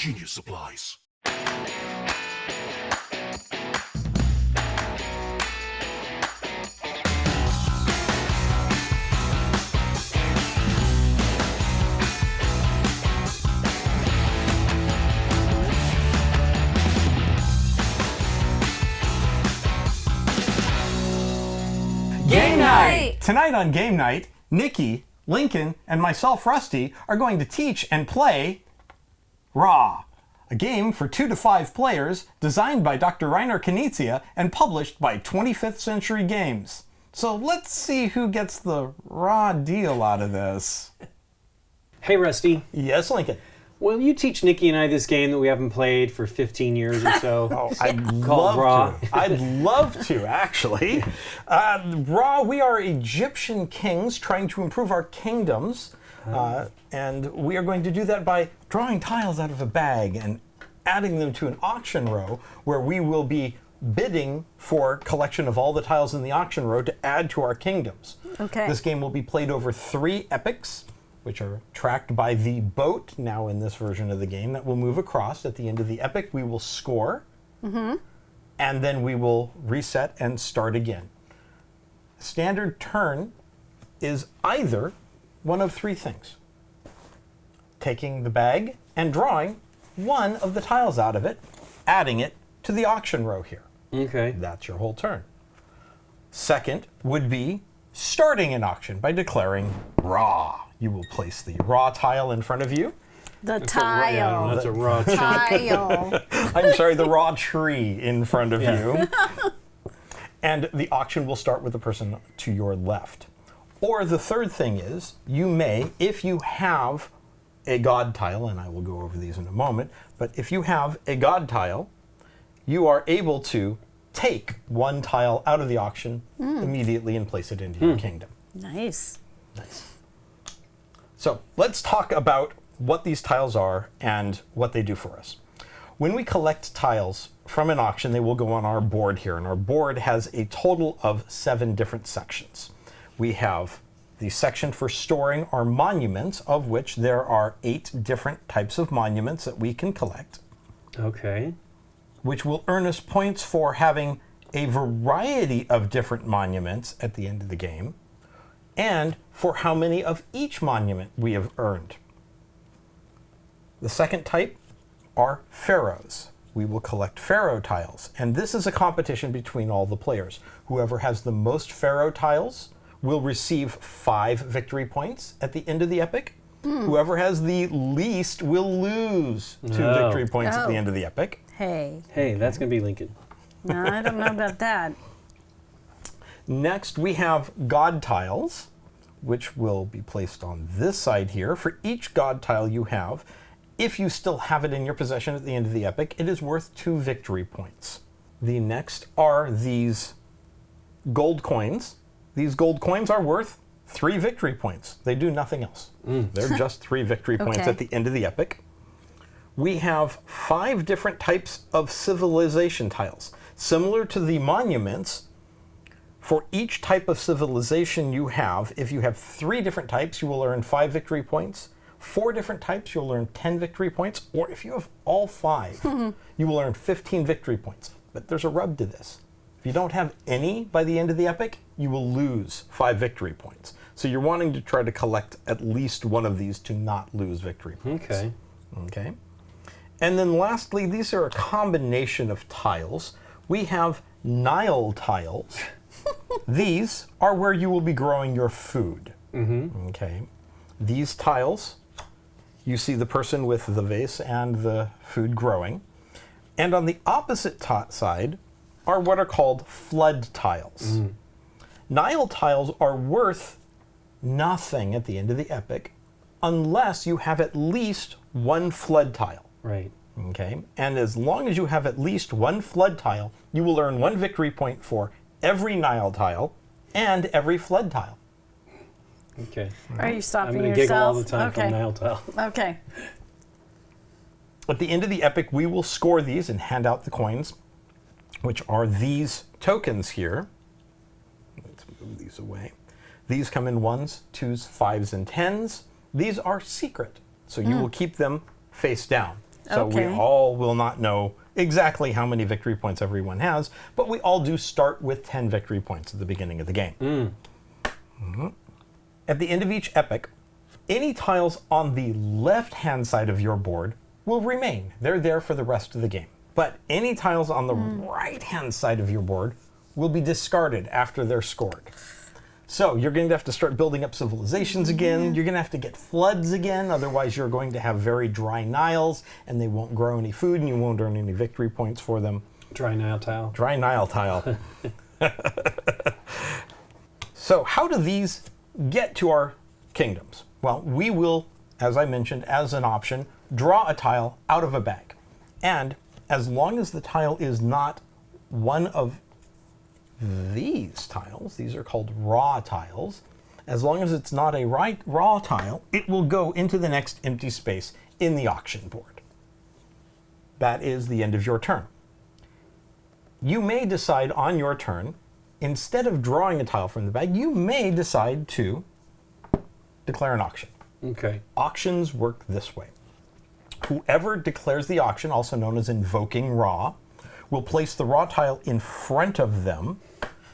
Genius supplies. Game Night! Tonight on Game Night, Nikki, Lincoln, and myself, Rusty, are going to teach and play Raw, a game for 2 to 5 players designed by Dr. Reiner Knizia and published by 25th Century Games. So let's see who gets the raw deal out of this. Hey, Rusty. Yes, Lincoln. Will you teach Nikki and I this game that we haven't played for 15 years or so? Oh, I'd Called Raw. love to. I'd love to, actually. Raw, we are Egyptian kings trying to improve our kingdoms. And we are going to do that by drawing tiles out of a bag and adding them to an auction row where we will be bidding for collection of all the tiles in the auction row to add to our kingdoms. Okay. This game will be played over 3 epics, which are tracked by the boat now in this version of the game that will move across. At the end of the epic, we will score, and then we will reset and start again. Standard turn is either one of 3 things. Taking the bag and drawing one of the tiles out of it, adding it to the auction row here. Okay. That's your whole turn. Second would be starting an auction by declaring Raw. You will place the raw tile in front of you. The Yeah, tile. that's a raw Tile. I'm sorry, the raw tree in front of you. And the auction will start with the person to your left. Or the third thing is, you may, if you have a god tile, and I will go over these in a moment, but if you have a god tile, you are able to take one tile out of the auction immediately and place it into your kingdom. Nice. Nice. So let's talk about what these tiles are and what they do for us. When we collect tiles from an auction, they will go on our board here, and our board has a total of 7 different sections. We have the section for storing our monuments, of which there are 8 different types of monuments that we can collect, Okay. which will earn us points for having a variety of different monuments at the end of the game, and for how many of each monument we have earned. The second type are pharaohs. We will collect pharaoh tiles, and this is a competition between all the players. Whoever has the most pharaoh tiles will receive 5 victory points at the end of the epic. Whoever has the least will lose 2 victory points at the end of the epic. Hey. Hey, that's going to be Lincoln. No, I don't know about that. Next, we have god tiles, which will be placed on this side here. For each god tile you have, if you still have it in your possession at the end of the epic, it is worth 2 victory points. The next are these gold coins. These gold coins are worth 3 victory points. They do nothing else. They're just 3 victory points Okay. at the end of the epic. We have 5 different types of civilization tiles. Similar to the monuments, for each type of civilization you have, if you have 3 different types, you will earn 5 victory points. 4 different types, you'll earn 10 victory points. Or if you have all 5, you will earn 15 victory points. But there's a rub to this. If you don't have any by the end of the epic, you will lose 5 victory points. So you're wanting to try to collect at least one of these to not lose victory points. Okay. Okay. And then lastly, these are a combination of tiles. We have Nile tiles. These are where you will be growing your food. Okay. These tiles, you see the person with the vase and the food growing. And on the opposite side are what are called flood tiles. Nile tiles are worth nothing at the end of the epic unless you have at least 1 flood tile. Right. Okay, and as long as you have at least 1 flood tile, you will earn 1 victory point for every Nile tile and every flood tile. Okay. Are you I'm stopping going to giggle all yourself? the time Okay. from Nile tile. Okay. At the end of the epic, we will score these and hand out the coins, which are these tokens here. Let's move these away. These come in 1s, 2s, 5s, and 10s. These are secret, so you will keep them face down. So we Okay. all will not know exactly how many victory points everyone has, but we all do start with 10 victory points at the beginning of the game. Mhm. At the end of each epic, any tiles on the left-hand side of your board will remain. They're there for the rest of the game. But any tiles on the right-hand side of your board will be discarded after they're scored. So you're going to have to start building up civilizations again. You're going to have to get floods again. Otherwise, you're going to have very dry Niles, and they won't grow any food, and you won't earn any victory points for them. Dry Nile tile. Dry Nile tile. So how do these get to our kingdoms? Well, we will, as I mentioned, as an option, draw a tile out of a bag. And as long as the tile is not one of these tiles, these are called raw tiles, as long as it's not a raw tile, it will go into the next empty space in the auction board. That is the end of your turn. You may decide on your turn, instead of drawing a tile from the bag, you may decide to declare an auction. Okay. Auctions work this way. Whoever declares the auction, also known as invoking raw, will place the raw tile in front of them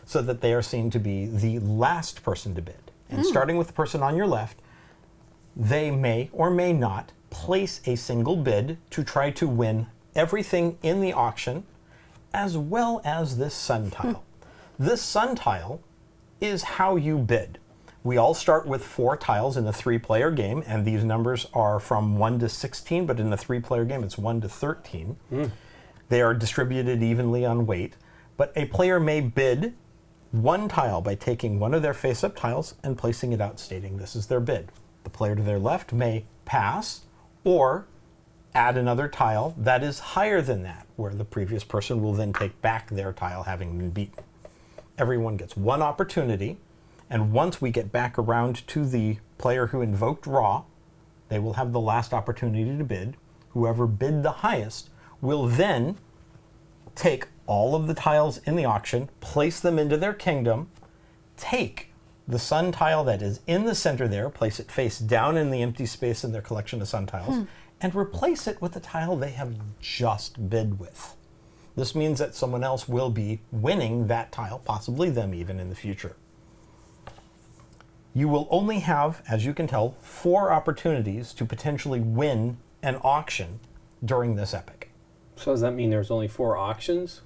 so that they are seen to be the last person to bid. And starting with the person on your left, they may or may not place a single bid to try to win everything in the auction, as well as this sun tile. This sun tile is how you bid. We all start with 4 tiles in a 3-player game, and these numbers are from 1 to 16, but in a 3-player game it's 1 to 13. They are distributed evenly on weight, but a player may bid 1 tile by taking one of their face-up tiles and placing it out, stating this is their bid. The player to their left may pass or add another tile that is higher than that, where the previous person will then take back their tile having been beaten. Everyone gets one opportunity, and once we get back around to the player who invoked raw, they will have the last opportunity to bid. Whoever bid the highest will then take all of the tiles in the auction, place them into their kingdom, take the sun tile that is in the center there, place it face down in the empty space in their collection of sun tiles, and replace it with the tile they have just bid with. This means that someone else will be winning that tile, possibly them even in the future. You will only have, as you can tell, 4 opportunities to potentially win an auction during this epic. So does that mean there's only 4 auctions?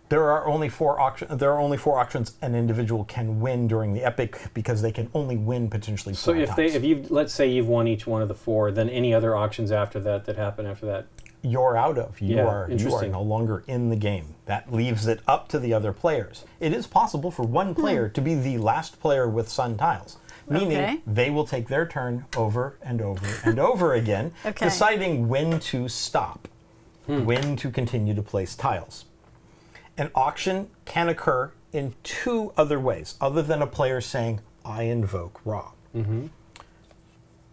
There are only 4 auctions an individual can win during the epic, because they can only win potentially 4 So times. if you let's say you've won each one of the 4, then any other auctions after that happen after that? You're out of. You are interesting. no longer in the game. That leaves it up to the other players. It is possible for one player to be the last player with sun tiles, meaning Okay. they will take their turn over and over and over again, Okay. deciding when to stop, when to continue to place tiles. An auction can occur in 2 other ways, other than a player saying, I invoke raw.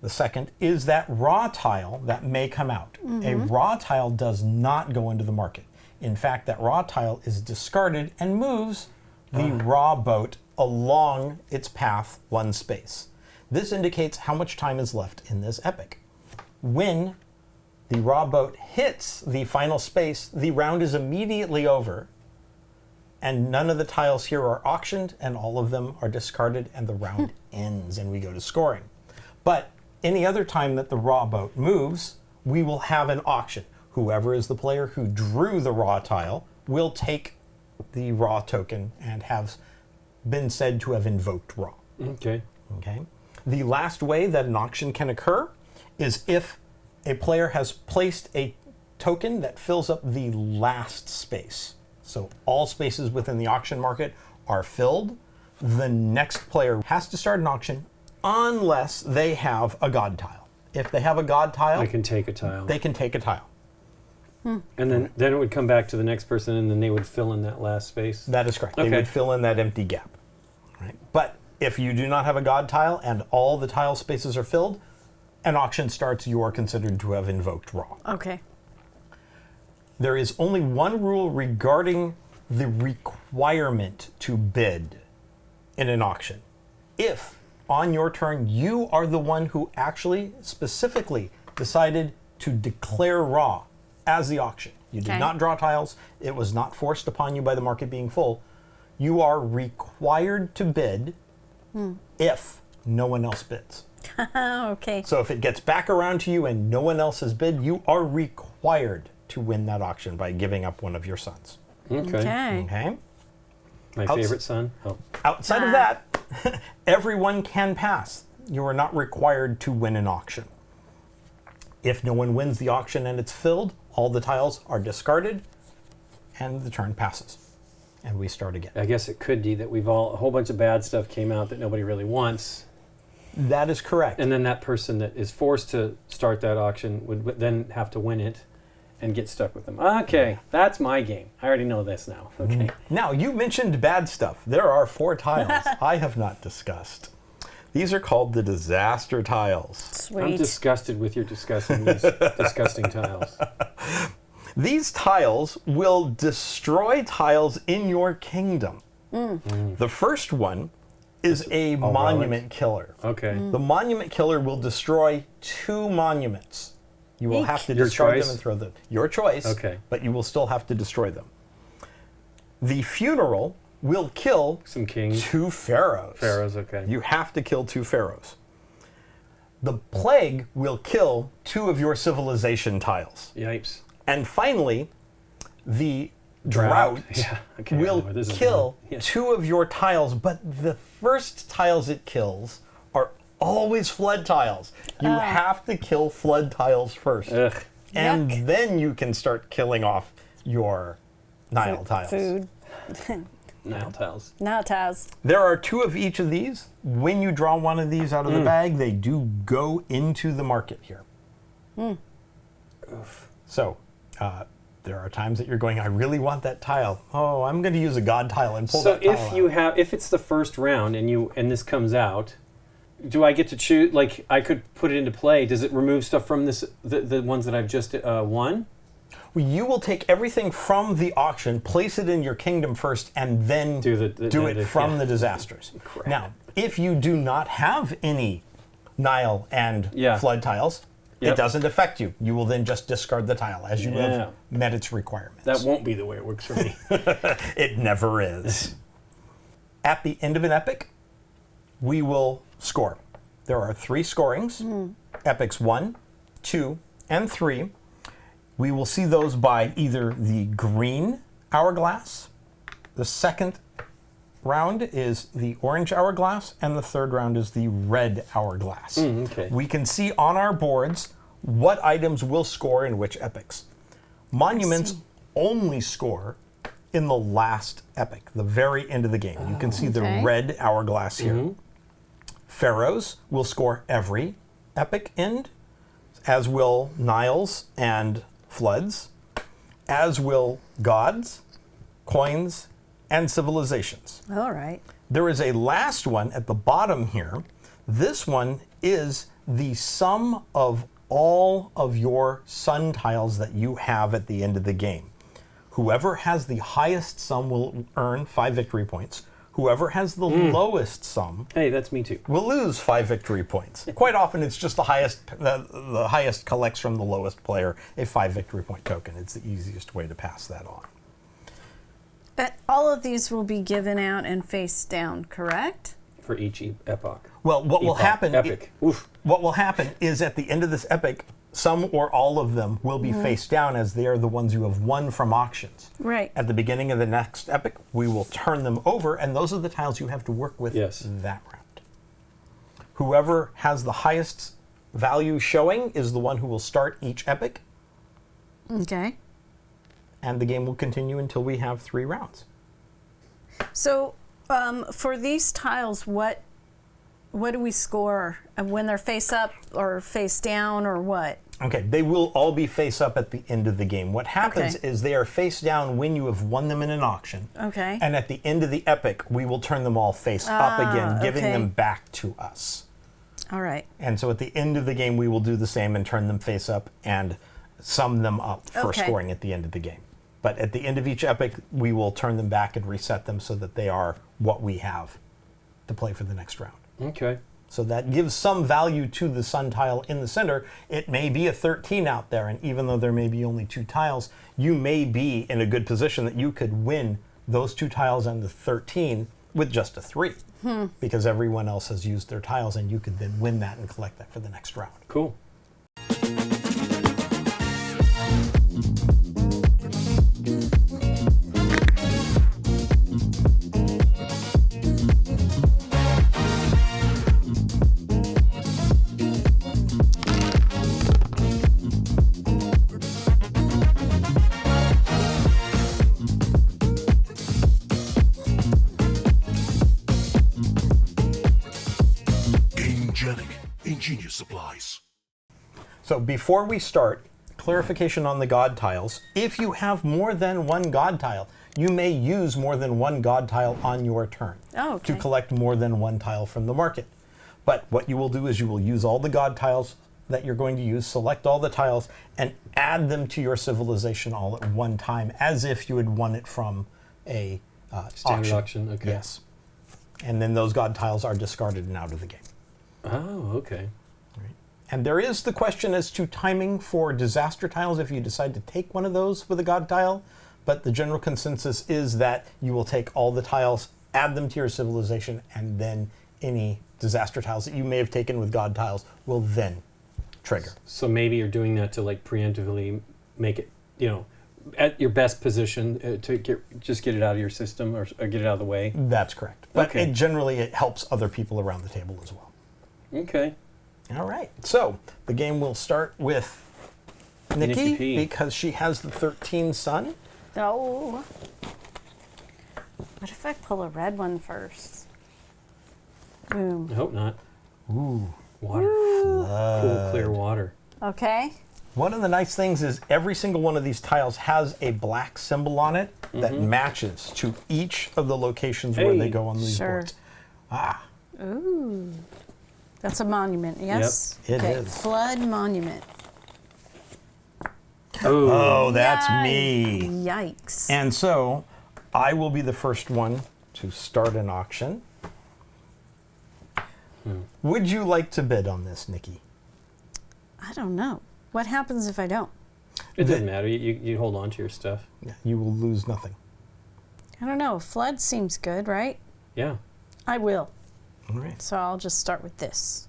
The second is that raw tile that may come out. A raw tile does not go into the market. In fact, that raw tile is discarded and moves the raw boat along its path 1 space. This indicates how much time is left in this epic. When the raw boat hits the final space, the round is immediately over, and none of the tiles here are auctioned, and all of them are discarded, and the round ends, and we go to scoring. But any other time that the raw boat moves, we will have an auction. Whoever is the player who drew the raw tile will take the raw token and have been said to have invoked raw. Okay. Okay. The last way that an auction can occur is if a player has placed a token that fills up the last space. So all spaces within the auction market are filled. The next player has to start an auction unless they have a god tile. If they have a god tile, I can take a tile. they can take a tile. And then it would come back to the next person, and then they would fill in that last space. That is correct. Okay. They would fill in that empty gap. Right? But if you do not have a god tile and all the tile spaces are filled, an auction starts, you are considered to have invoked raw. Okay. There is only one rule regarding the requirement to bid in an auction. If, on your turn, you are the one who actually specifically decided to declare raw, as the auction. You did Okay. not draw tiles. It was not forced upon you by the market being full. You are required to bid if no one else bids. Oh, okay. So if it gets back around to you and no one else has bid, you are required to win that auction by giving up one of your sons. Okay. Okay. Okay? My favorite son. Oh. Outside of that, everyone can pass. You are not required to win an auction. If no one wins the auction and it's filled, all the tiles are discarded and the turn passes. And we start again. I guess it could be that a whole bunch of bad stuff came out that nobody really wants. That is correct. And then that person that is forced to start that auction would then have to win it and get stuck with them. Okay, that's my game. I already know this now. Okay. Now, you mentioned bad stuff. There are 4 tiles I have not discussed. These are called the disaster tiles. Sweet. I'm disgusted with your discussing these disgusting tiles. These tiles will destroy tiles in your kingdom. The first one is a monument killer. Okay. The monument killer will destroy 2 monuments. You will Eek. have to Your discard choice? them and throw them. Your choice. Okay. But you will still have to destroy them. The funeral will kill Some kings. 2 pharaohs. Pharaohs, okay. You have to kill 2 pharaohs. The plague will kill 2 of your civilization tiles. Yipes. And finally, the drought Yeah. Okay, I know will where this is kill going. Yeah. 2 of your tiles, but the first tiles it kills are always flood tiles. You have to kill flood tiles first. Ugh. And Yuck. then you can start killing off your Nile tiles. Food. Nile tiles. Now tiles. There are 2 of each of these. When you draw one of these out of the bag, they do go into the market here. So, there are times that you're going, I really want that tile. Oh, I'm going to use a god tile and pull So that tile if you out. have, if it's the first round and this comes out, do I get to choose? Like, I could put it into play. Does it remove stuff from this, the ones that I've just won? Well, you will take everything from the auction, place it in your kingdom first, and then do it from the disasters. Crap. Now, if you do not have any Nile and flood tiles, it doesn't affect you. You will then just discard the tile as you have met its requirements. That won't be the way it works for me. It never is. At the end of an epic, we will score. There are 3 scorings, epics 1, 2, and 3. We will see those by either the green hourglass, the second round is the orange hourglass, and the third round is the red hourglass. Okay. We can see on our boards what items will score in which epics. Monuments only score in the last epic, the very end of the game. You can see the red hourglass here. Pharaohs will score every epic end, as will Niles and floods, as will gods, coins, and civilizations. All right. There is a last one at the bottom here. This one is the sum of all of your sun tiles that you have at the end of the game. Whoever has the highest sum will earn 5 victory points. Whoever has the lowest sum Hey, that's me too. will lose 5 victory points. Quite often, it's just the highest collects from the lowest player a 5 victory point token. It's the easiest way to pass that on. But all of these will be given out and face down, correct? For each epoch. Well, what will happen? Epic. Oof. What will happen is at the end of this epic, some or all of them will be face down, as they are the ones you have won from auctions. Right. At the beginning of the next epic, we will turn them over, and those are the tiles you have to work with that round. Whoever has the highest value showing is the one who will start each epic, Okay. and the game will continue until we have 3 rounds. So, for these tiles, what do we score when they're face up or face down or what? Okay, they will all be face up at the end of the game. What happens is they are face down when you have won them in an auction. Okay. And at the end of the epic, we will turn them all face up again, giving them back to us. All right. And so at the end of the game, we will do the same and turn them face up and sum them up for scoring at the end of the game. But at the end of each epic, we will turn them back and reset them so that they are what we have to play for the next round. Okay. So that gives some value to the sun tile in the center. It may be a 13 out there, and even though there may be only 2 tiles, you may be in a good position that you could win those 2 tiles and the 13 with just a 3. Because everyone else has used their tiles, and you could then win that and collect that for the next round. Cool. Gamegenic, ingenious supplies. So before we start, clarification on the god tiles. If you have more than 1 god tile, you may use more than 1 god tile on your turn Okay. to collect more than 1 tile from the market. But what you will do is you will use all the god tiles that you're going to use, select all the tiles, and add them to your civilization all at one time, as if you had won it from a Standard auction. Okay. Yes. And then those god tiles are discarded and out of the game. Oh, okay. And there is the question as to timing for disaster tiles if you decide to take one of those with a god tile, but the general consensus is that you will take all the tiles, add them to your civilization, and then any disaster tiles that you may have taken with god tiles will then trigger. So maybe you're doing that to like preemptively make it, at your best position to just get it out of your system or get it out of the way. That's correct. But Okay. it helps other people around the table as well. Okay. All right. So the game will start with Nikki P. because she has the 13 sun. Oh. What if I pull a red one first? Boom. I hope not. Ooh. Water. Cool, clear water. Okay. One of the nice things is every single one of these tiles has a black symbol on it that matches to each of the locations where they Hey. go on these Sure. boards. Ah, Ooh. That's a monument, yes? It okay. is. Flood monument. oh, that's me. Yikes. And so I will be the first one to start an auction. Would you like to bid on this, Nikki? I don't know. What happens if I don't? It doesn't matter. You hold on to your stuff. You will lose nothing. I don't know. Flood seems good, right? Yeah. I will. All right. So I'll just start with this.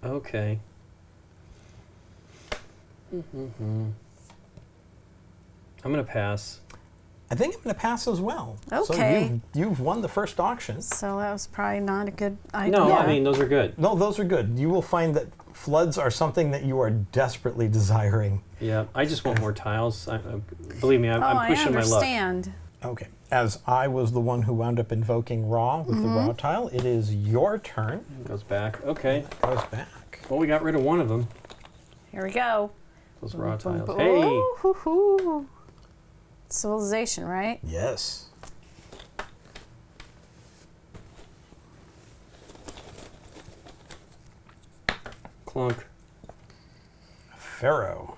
Okay. I'm going to pass. I think I'm going to pass as well. Okay. So you've won the first auction. So that was probably not a good idea. No, I mean, those are good. No, those are good. You will find that floods are something that you are desperately desiring. Yeah, I just want more tiles. Believe me, I'm pushing my luck. I understand. Okay. As I was the one who wound up invoking Raw with the Raw tile, it is your turn. Goes back. Okay. Goes back. Well, we got rid of one of them. Here we go. Those raw Boom, tiles. boom. Hey. Ooh, hoo, hoo. Civilization, right? Yes. Clunk. Pharaoh.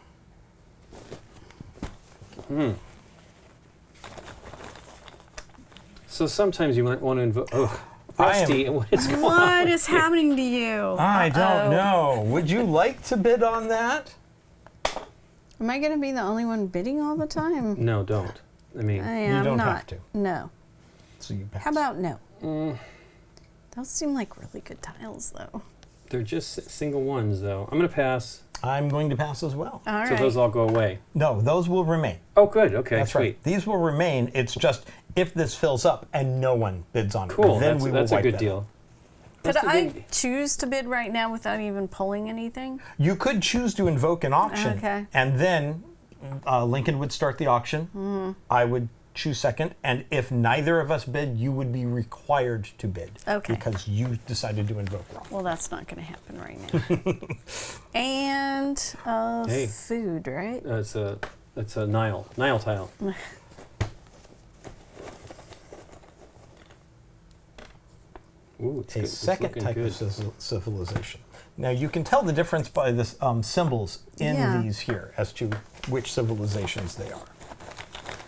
So sometimes you might want to invoke. Ugh. I am- Rusty, what is going on? What is happening to you? I don't know. Would you like to bid on that? Am I going to be the only one bidding all the time? No, don't. I mean, I am don't not. have to. No. So you pass. How about no? Those seem like really good tiles, though. they're just single ones, though. I'm going to pass. I'm going to pass as well. All right. So those all go away. No, those will remain. Oh, good. Okay, That's sweet. right. These will remain. It's just if this fills up and no one bids on it, Cool. then we will That's a wipe good that deal. out. Could That's a I good- choose to bid right now without even pulling anything? You could choose to invoke an auction, Okay. and then Lincoln would start the auction. Mm-hmm. I would choose second, and if neither of us bid, you would be required to bid. Okay. Because you decided to invoke wrong. Well, that's not going to happen right now. And Hey. food, right? It's a Nile tile. Ooh, it's A good. It's second looking type good. of civilization. Now you can tell the difference by the symbols in Yeah. these here as to which civilizations they are.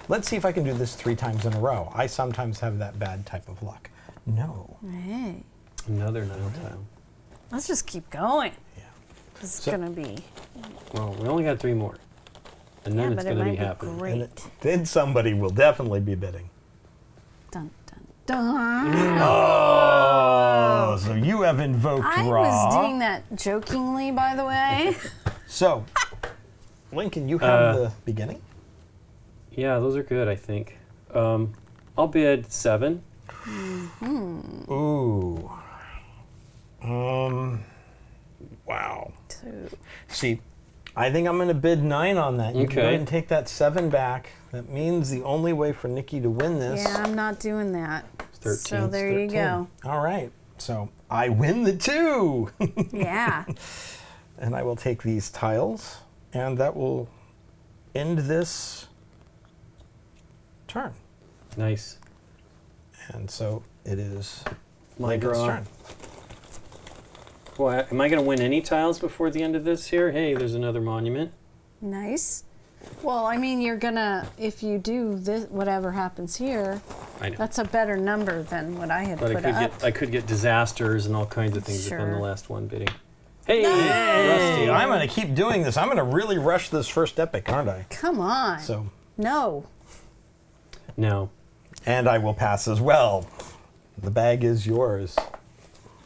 Let's see if I can do this 3 times in a row. I sometimes have that bad type of luck. No. Hey. Another Nile tile. Let's just keep going. Yeah. This is So- gonna be. Well, we only got 3 more. And then Yeah, it's but it going to might be be happening. great. And then somebody will definitely be bidding. Dun dun dun. Oh, so you have invoked I Raw. was doing that jokingly, by the way. So, Lincoln, you have the beginning. Yeah, those are good, I think. I'll bid 7. Ooh. Wow. 2. See, I think I'm going to bid 9 on that. You can go Okay. ahead and take that 7 back. That means the only way for Nikki to win this. Yeah, I'm not doing that. 13. So there you go. All right. So I win the 2. Yeah. And I will take these tiles, and that will end this turn. Nice. And so it is My Lincoln's draw. turn. Boy, am I going to win any tiles before the end of this here? Hey, there's another monument. Nice. Well, I mean, you're gonna, if you do this, whatever happens here, I know. that's a better number than what I had But put up. I could get disasters and all kinds of things if I'm the Sure. last one bidding. Hey, Hey, Rusty. I'm going to keep doing this. I'm going to really rush this first epic, aren't I? Come on. So, No. No. and I will pass as well. The bag is yours.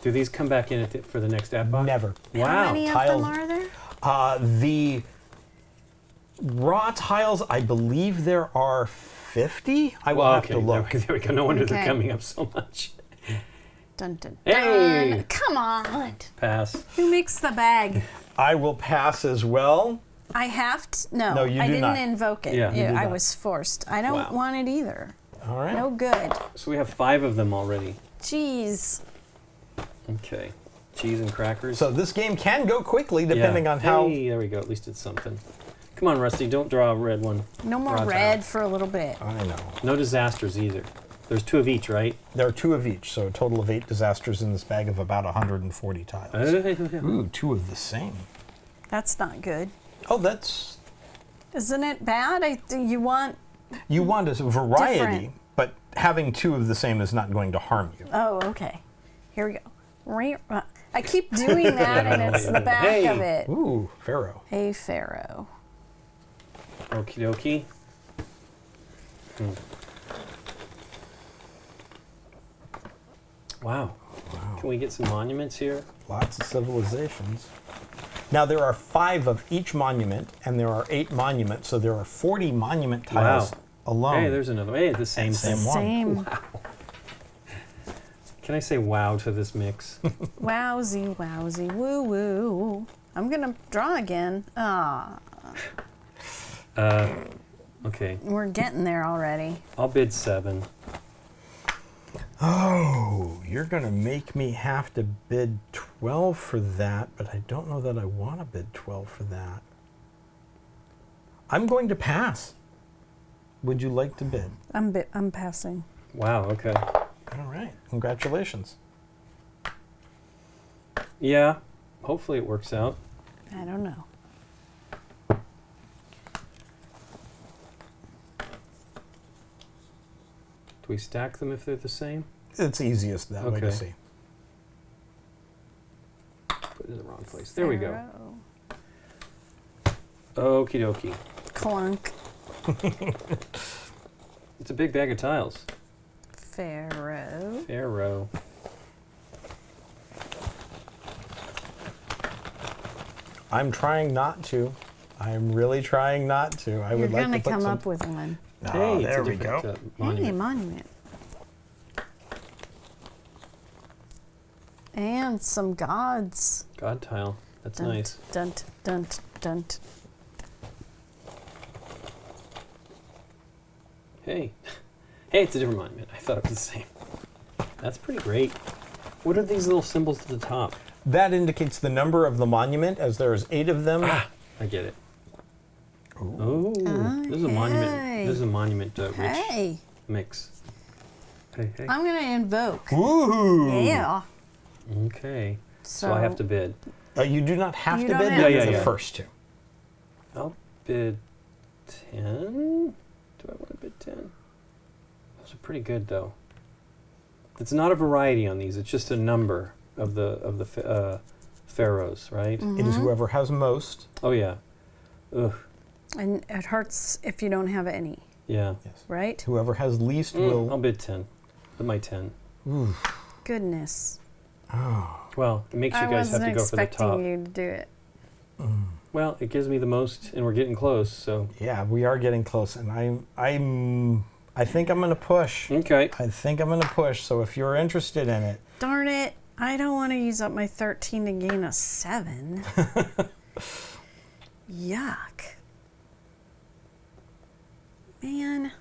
Do these come back in for the next epoch? Never. Wow. How many of tiles. them are there? The raw tiles, I believe there are 50. I will Well, have okay, to look. There we go. No wonder they're Okay. coming up so much. Dun dun Hey! dun. Come on. Pass. Who makes the bag? I will pass as well. I have to. No, No, you I do didn't not. invoke it. Yeah, you do I not. was forced. I don't Wow. want it either. All right. No good. So we have 5 of them already. Jeez. Okay. Cheese and crackers. So this game can go quickly depending Yeah. on how. Hey, there we go. At least it's something. Come on, Rusty. Don't draw a red one. No more Raw red tile. for a little bit. I know. No disasters either. There's 2 of each, right? There are 2 of each, so a total of 8 disasters in this bag of about 140 tiles. Ooh, 2 of the same. That's not good. Oh, that's. Isn't it bad? You want. You want a variety, Different. but having 2 of the same is not going to harm you. Oh, okay. Here we go. I keep doing that, and it's the back Hey. of it. Ooh, Pharaoh. Hey, Pharaoh. Okie dokie. Wow. Can we get some monuments here? Lots of civilizations. Now there are 5 of each monument, and there are 8 monuments, so there are 40 monument tiles Wow. alone. Hey, there's another. Hey, the same Same thing. one. Same. Can I say wow to this mix? Wowsy, wowsy, woo woo. I'm gonna draw again. Ah, Okay. we're getting there already. I'll bid 7. Oh, you're going to make me have to bid 12 for that, but I don't know that I want to bid 12 for that. I'm going to pass. Would you like to bid? I'm passing. Wow, okay. All right. Congratulations. Yeah. Hopefully it works out. I don't know. Do we stack them if they're the same? It's easiest that way to Okay. see. Put it in the wrong place. There we go. Pharaoh. Okie dokie. Clunk. It's a big bag of tiles. Pharaoh. Arrow. I'm trying not to. I'm really trying not to. I You're would like gonna to put come some. up with one. Oh, Hey, it's there a we go. different, Hey, monument. monument. And some gods. God tile. That's Dunt, nice. Dunt, dunt, dunt. Hey. Hey, it's a different monument. I thought it was the same. That's pretty great. What are these little symbols at the top? That indicates the number of the monument, as there's 8 of them. I get it. Oh, this is a monument. hey. This is a monument rich Hey, mix. Hey, hey. I'm gonna invoke. Woohoo! Yeah. Okay. So I have to bid. You do not have You to don't bid have but to. the Yeah. first 2. I'll bid 10. Do I want to bid 10? Those are pretty good, though. It's not a variety on these. It's just a number. pharaohs, right? It is whoever has most. Oh yeah. Ugh. And it hurts if you don't have any, Yeah. Yes. right? Whoever has least I'll will. bid 10. Bid my 10. Goodness. Well, it makes you I guys have wasn't to go for the expecting top. you to do it. Well, it gives me the most, and we're getting close. So Yeah, we are getting close, and I think I'm gonna push. okay. I think I'm gonna push. So if you're interested in it, Darn it. I don't want to use up my 13 to gain a 7. Yuck. Man.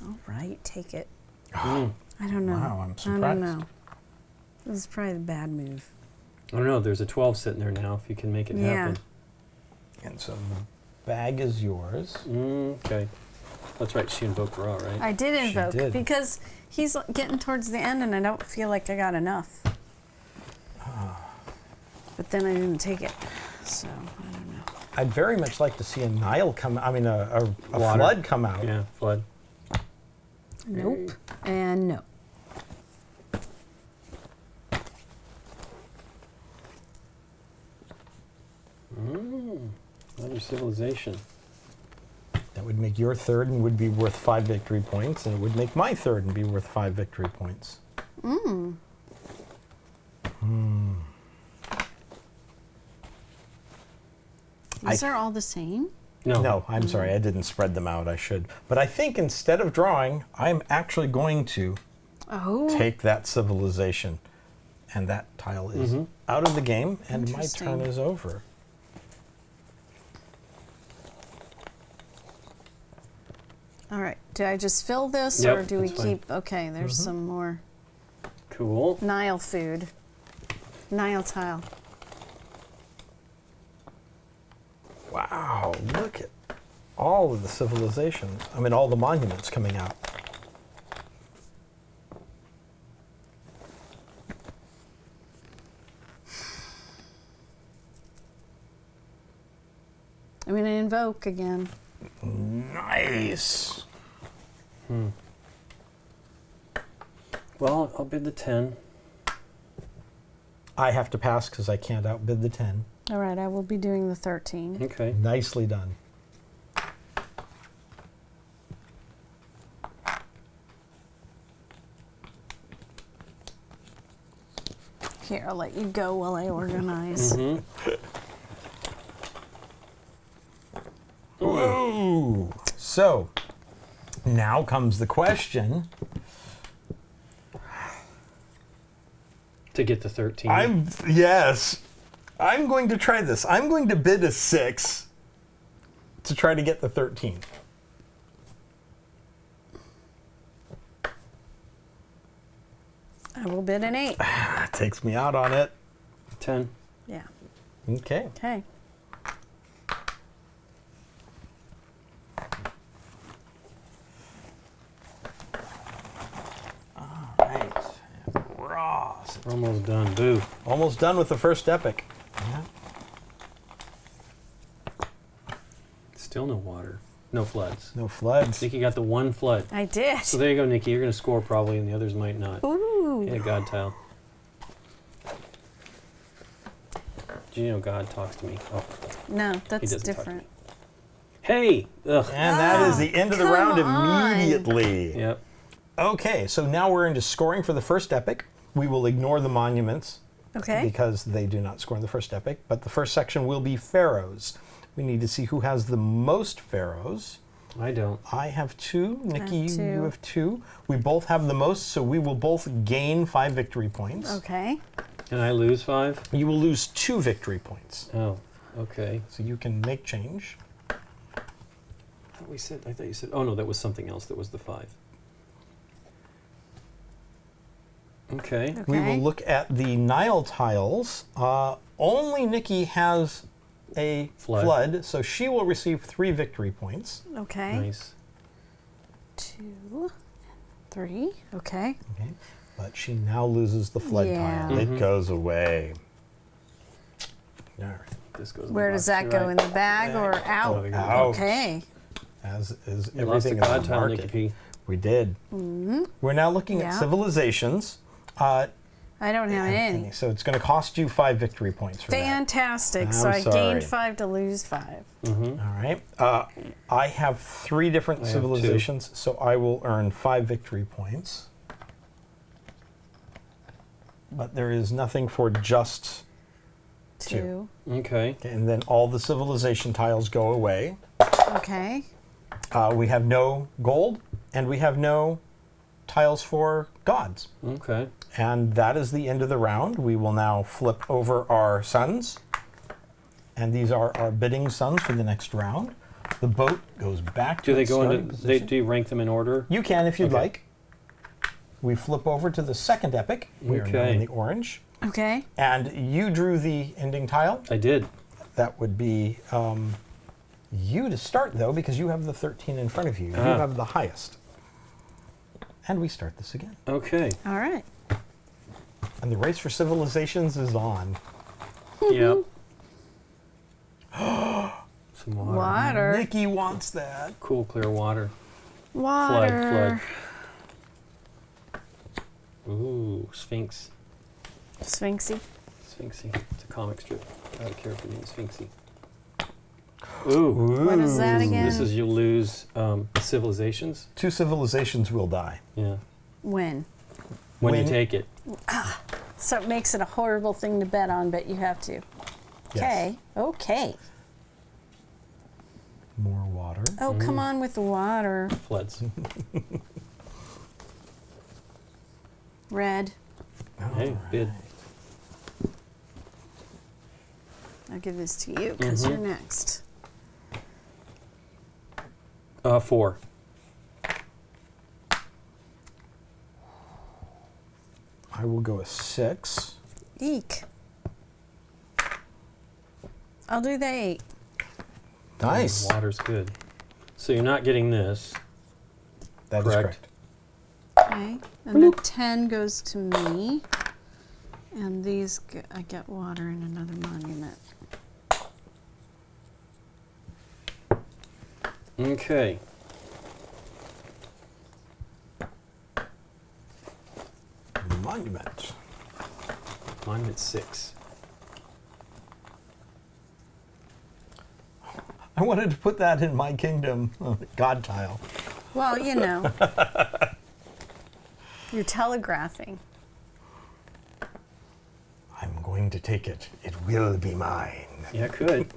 All right, take it. I don't know. Wow, I'm I don't surprised. know. This is probably the bad move. I don't know. There's a 12 sitting there now. If you can make it Yeah. happen. and so the bag is yours. Okay. That's right. She invoked Raw, right? I did invoke did. because he's getting towards the end and I don't feel like I got enough. But then I didn't take it. So, I don't know. I'd very much like to see a Nile come. I mean, a Water. flood come out. Yeah. Flood. Nope. And no. Another civilization. That would make your third and would be worth 5 victory points, and it would make my third and be worth 5 victory points. These are all the same? No. No, I'm sorry, I didn't spread them out. I should. But I think instead of drawing, I'm actually going to Oh. take that civilization. And that tile is out of the game, and my Interesting. turn is over. All right. Do I just fill this Yep, or do we that's fine. keep? Okay, there's some more Cool. Nile food. Nile tile. Wow, look at all of the civilizations. I mean, all the monuments coming out. I'm going to invoke again. Nice. Well, I'll bid the 10. I have to pass because I can't outbid the 10. All right, I will be doing the 13. Okay. Nicely done. Here, I'll let you go while I organize. Whoa. So, now comes the question. To get the 13. I'm going to try this. I'm going to bid a 6 to try to get the 13. I will bid an 8. That takes me out on it. 10. Yeah. Okay. Okay. Right. Raw. We're almost done. Boo. Almost done with the first epic. Still no water. No floods. No floods. Nikki got the one flood. I did. So there you go, Nikki. You're going to score probably, and the others might not. Ooh. Yeah, God tile. Do you know God talks to me? Oh, No, He that's doesn't talk to different. me. Hey! Ugh. And that is the end of the come round on. immediately. Yep. Okay, so now we're into scoring for the first epic. We will ignore the monuments Okay. because they do not score in the first epic, but the first section will be pharaohs. We need to see who has the most pharaohs. I don't. I have 2. Nikki, you 2. have 2. We both have the most, so we will both gain 5 victory points. Okay. Can I lose 5? You will lose 2 victory points. Oh, okay. So you can make change. I thought you said, oh no, that was something else. That was the 5. Okay. We will Okay. look at the Nile tiles. Only Nikki has a Flood. so she will receive 3 victory points. Okay. Nice. 2, 3. Okay. Okay. But she now loses the flood Yeah. tile. It goes away. All right. This goes in the Where does box. that You're go? right. In the bag or out? Oh, Out. Okay. As is You lost the everything in God the tile, Nikki market. P. We did. We're now looking at Yeah. civilizations. I don't have any. So it's going to cost you 5 victory points for that. Fantastic. So I'm I sorry. gained 5 to lose 5. All right. I have 3 different I have civilizations, so I will earn 5 victory points. But there is nothing for just 2. Okay. and then all the civilization tiles go away. Okay. We have no gold, and we have no tiles for gods. Okay. And that is the end of the round. We will now flip over our suns. And these are our bidding suns for the next round. The boat goes back to Do they its go starting into? position. Do you rank them in order? You can if you'd Okay. like. We flip over to the second epic. We are now Okay. in the orange. Okay. And you drew the ending tile. I did. That would be you to start, though, because you have the 13 in front of you. You Ah. have the highest. And we start this again. Okay. All right. And the race for civilizations is on. Yep. Some water. Water. Nikki wants that. Cool, clear water. Water. Flood. Ooh, Sphinx. Sphinxy. Sphinxy. It's a comic strip. I have a character named Sphinxy. Ooh. What is that again? This is you lose civilizations. 2 civilizations will die. Yeah. When? When you When- take it. So it makes it a horrible thing to bet on, but you have to. Okay. Okay. More water. Oh, come on with the water. Floods. Red. Hey, bid. I'll give this to you because you're next. 4. I will go a 6. Eek. I'll do the 8. Nice. Water's good. So you're not getting this. That is Correct. correct. Okay. And the 10 goes to me. And these, I get water in another monument. Okay. Monument. Monument 6. I wanted to put that in my kingdom god tile. Well, you know. You're telegraphing. I'm going to take it. It will be mine. Yeah, it could.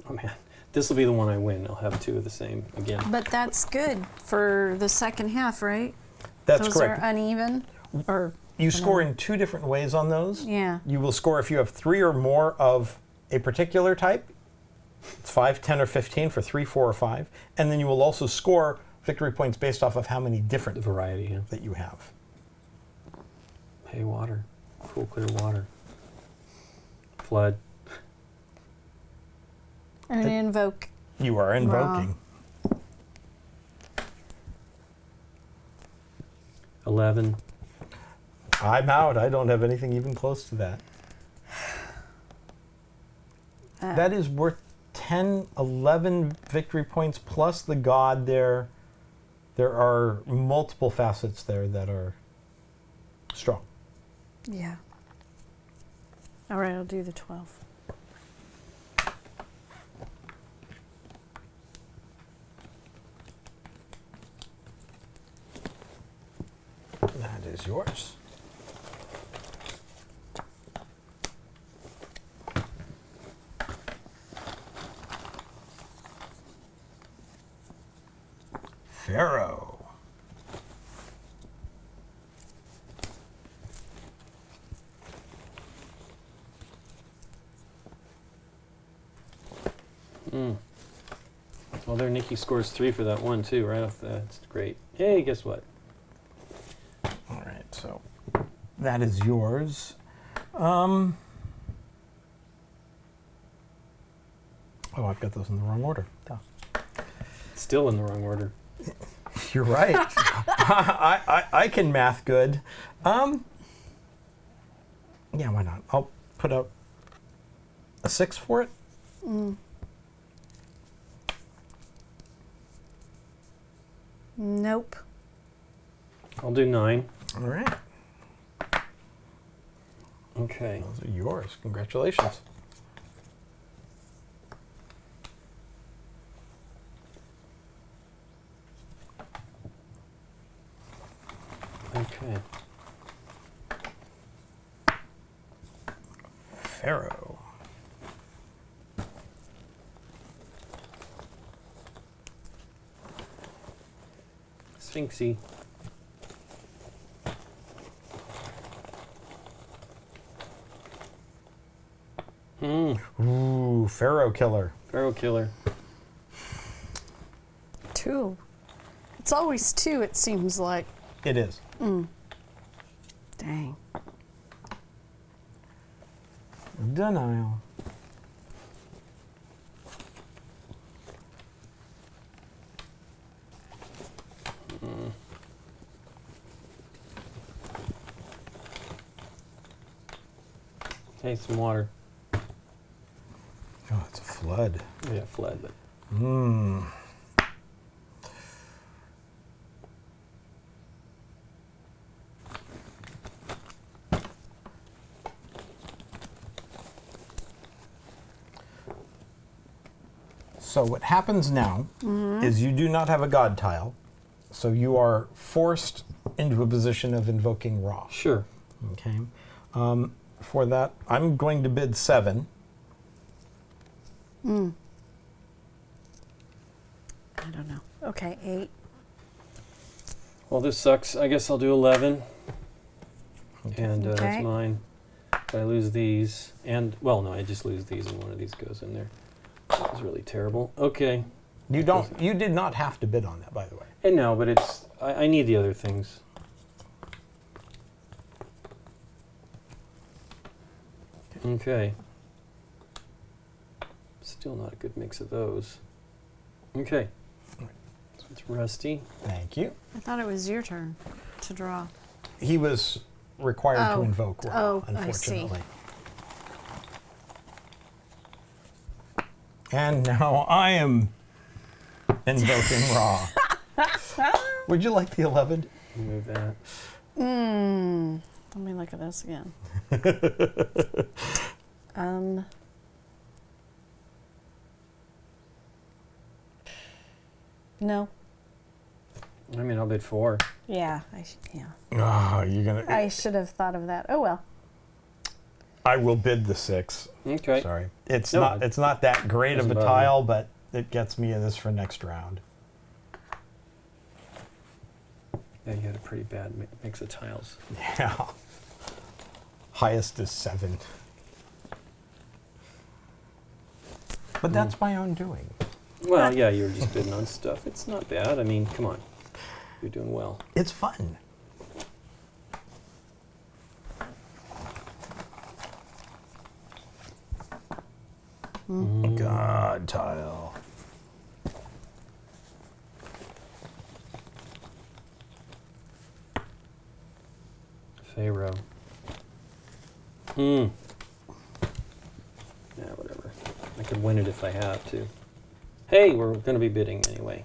Oh man, this will be the one I win. I'll have 2 of the same again. But that's good for the second half, right? That's Those correct. are uneven? Or You score in 2 different ways on those. yeah. You will score if you have 3 or more of a particular type. It's 5, 10, or 15 for 3, 4, or 5. And then you will also score victory points based off of how many The different variety, yeah. that you have. Hey, water. Cool, clear water. Flood. And invoke. You are invoking. 11. I'm out. I don't have anything even close to that. That is worth 10, 11 victory points plus the god there. There are multiple facets there that are strong. Yeah. All right, I'll do the 12. That is yours. Pharaoh. Well, there Nikki scores 3 for that one, too, right off the bat. That's great. Hey, guess what? All right, so that is yours. Oh, I've got those in the wrong order. Duh. Still in the wrong order. You're right. I can math good. Yeah, why not? I'll put out a 6 for it. Nope. I'll do 9. All right. Okay. Those are yours. Congratulations. Okay. Pharaoh. Sphinxy. Ooh, Pharaoh killer. Pharaoh killer. 2. It's always 2, it seems like. It is. Dang. Denial. Hey, some water. Oh, it's a flood. Yeah, flood. But So what happens now is you do not have a god tile, so you are forced into a position of invoking Ra. sure. Okay. For that, I'm going to bid 7. I don't know. Okay, 8. Well, this sucks. I guess I'll do 11. And Okay. that's mine. But I lose these. And, well, no, I just lose these and one of these goes in there. That was really terrible. Okay. You did not have to bid on that, by the way. And no, but it's, I need the other things. Okay. Still not a good mix of those. Okay. So it's Rusty. Thank you. I thought it was your turn to draw. He was required to Oh. invoke Ra, Oh, I see. unfortunately. And now I am invoking Ra. Would you like the 11? Move that. Let me look at this again. No. I mean, I'll bid 4. Yeah, yeah. Oh, you're gonna. I should have thought of that. Oh well. I will bid the 6. Okay. Sorry, it's No, not. It's not that great of a doesn't bother me. tile, but it gets me in this for next round. Yeah, you had a pretty bad mix of tiles. Yeah. Highest is 7. But that's my own doing. Well, yeah, you were just bidding on stuff. It's not bad. I mean, come on. You're doing well. It's fun. God tile. Pharaoh. Yeah, whatever. I could win it if I have to. Hey, we're going to be bidding anyway.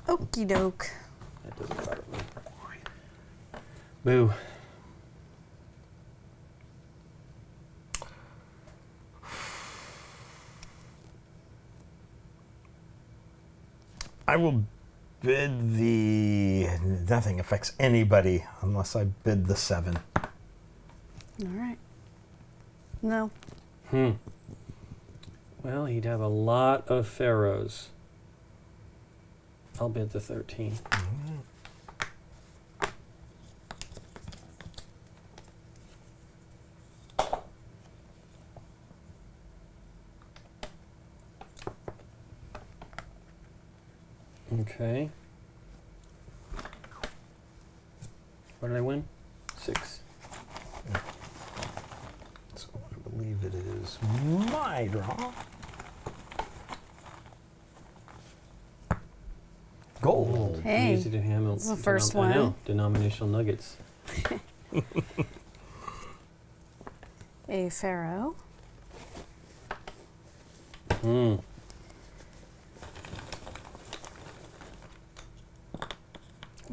Okie doke. That doesn't bother me. Boo. I will bid the. Nothing affects anybody unless I bid the 7. All right. No. Well, he'd have a lot of pharaohs. I'll bid the 13. Okay. What did I win? 6. So I believe it is my draw. Gold. Hey, Easy to handle. this is the first I know. one. Denominational nuggets. A pharaoh.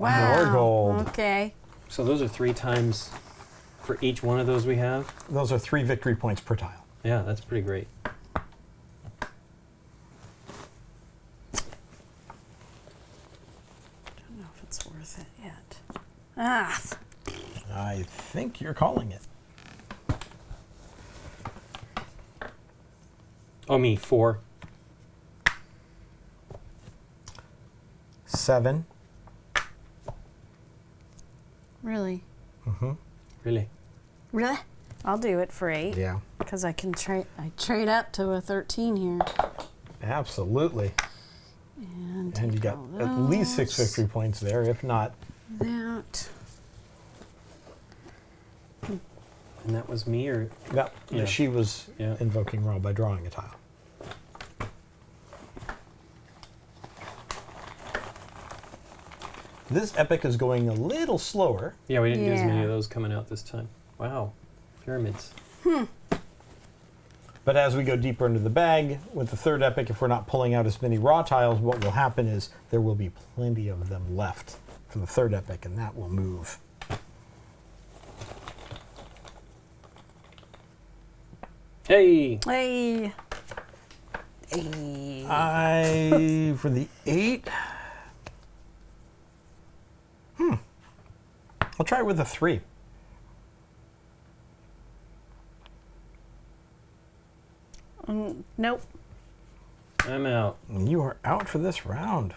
Wow. More gold. Okay. So those are 3 times for each one of those we have. Those are 3 victory points per tile. Yeah, that's pretty great. Don't know if it's worth it yet. Ah. I think you're calling it. Oh, me, 4. 7. Really? Really? Really? I'll do it for 8. Yeah. Because I can trade up to a 13 here. Absolutely. And And you take got all at least 6 those. victory points there, if not. That. And that was me, or That, Yeah. She was Yeah. invoking Ra by drawing a tile. This epic is going a little slower. yeah, we didn't get as many Yeah. of those coming out this time. Wow, pyramids. But as we go deeper into the bag, with the third epic, if we're not pulling out as many raw tiles, what will happen is there will be plenty of them left for the third epic, and that will move. Hey, Hey. Hey. For the 8. I'll try it with a 3. Nope. I'm out. And you are out for this round.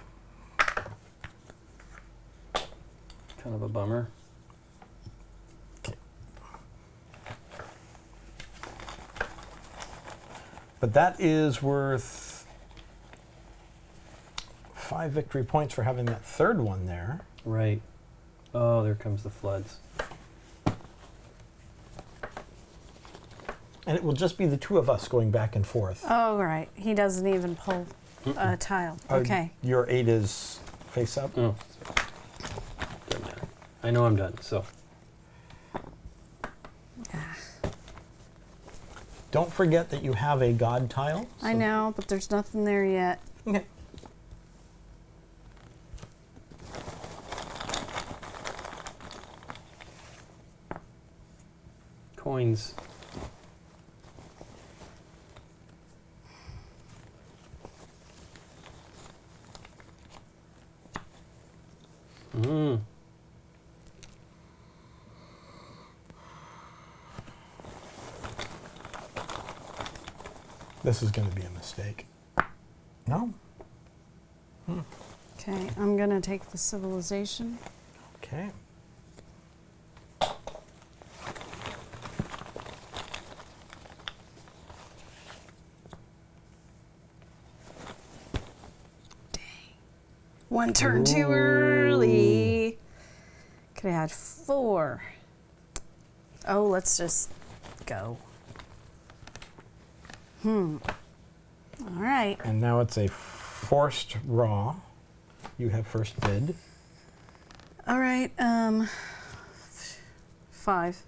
Kind of a bummer. But that is worth 5 victory points for having that third one there. Right. Oh, there comes the floods. And it will just be the 2 of us going back and forth. Oh, right. He doesn't even pull a tile. Okay. Your 8 is face up. Oh, doesn't matter. I know I'm done. So Don't forget that you have a god tile. I know, but there's nothing there yet. Okay. coins. Mm. This is going to be a mistake. No? Okay, I'm gonna take the civilization. Okay. One turn too early. Could have had 4. Oh, let's just go. All right. And now it's a forced raw. You have first bid. All right. 5.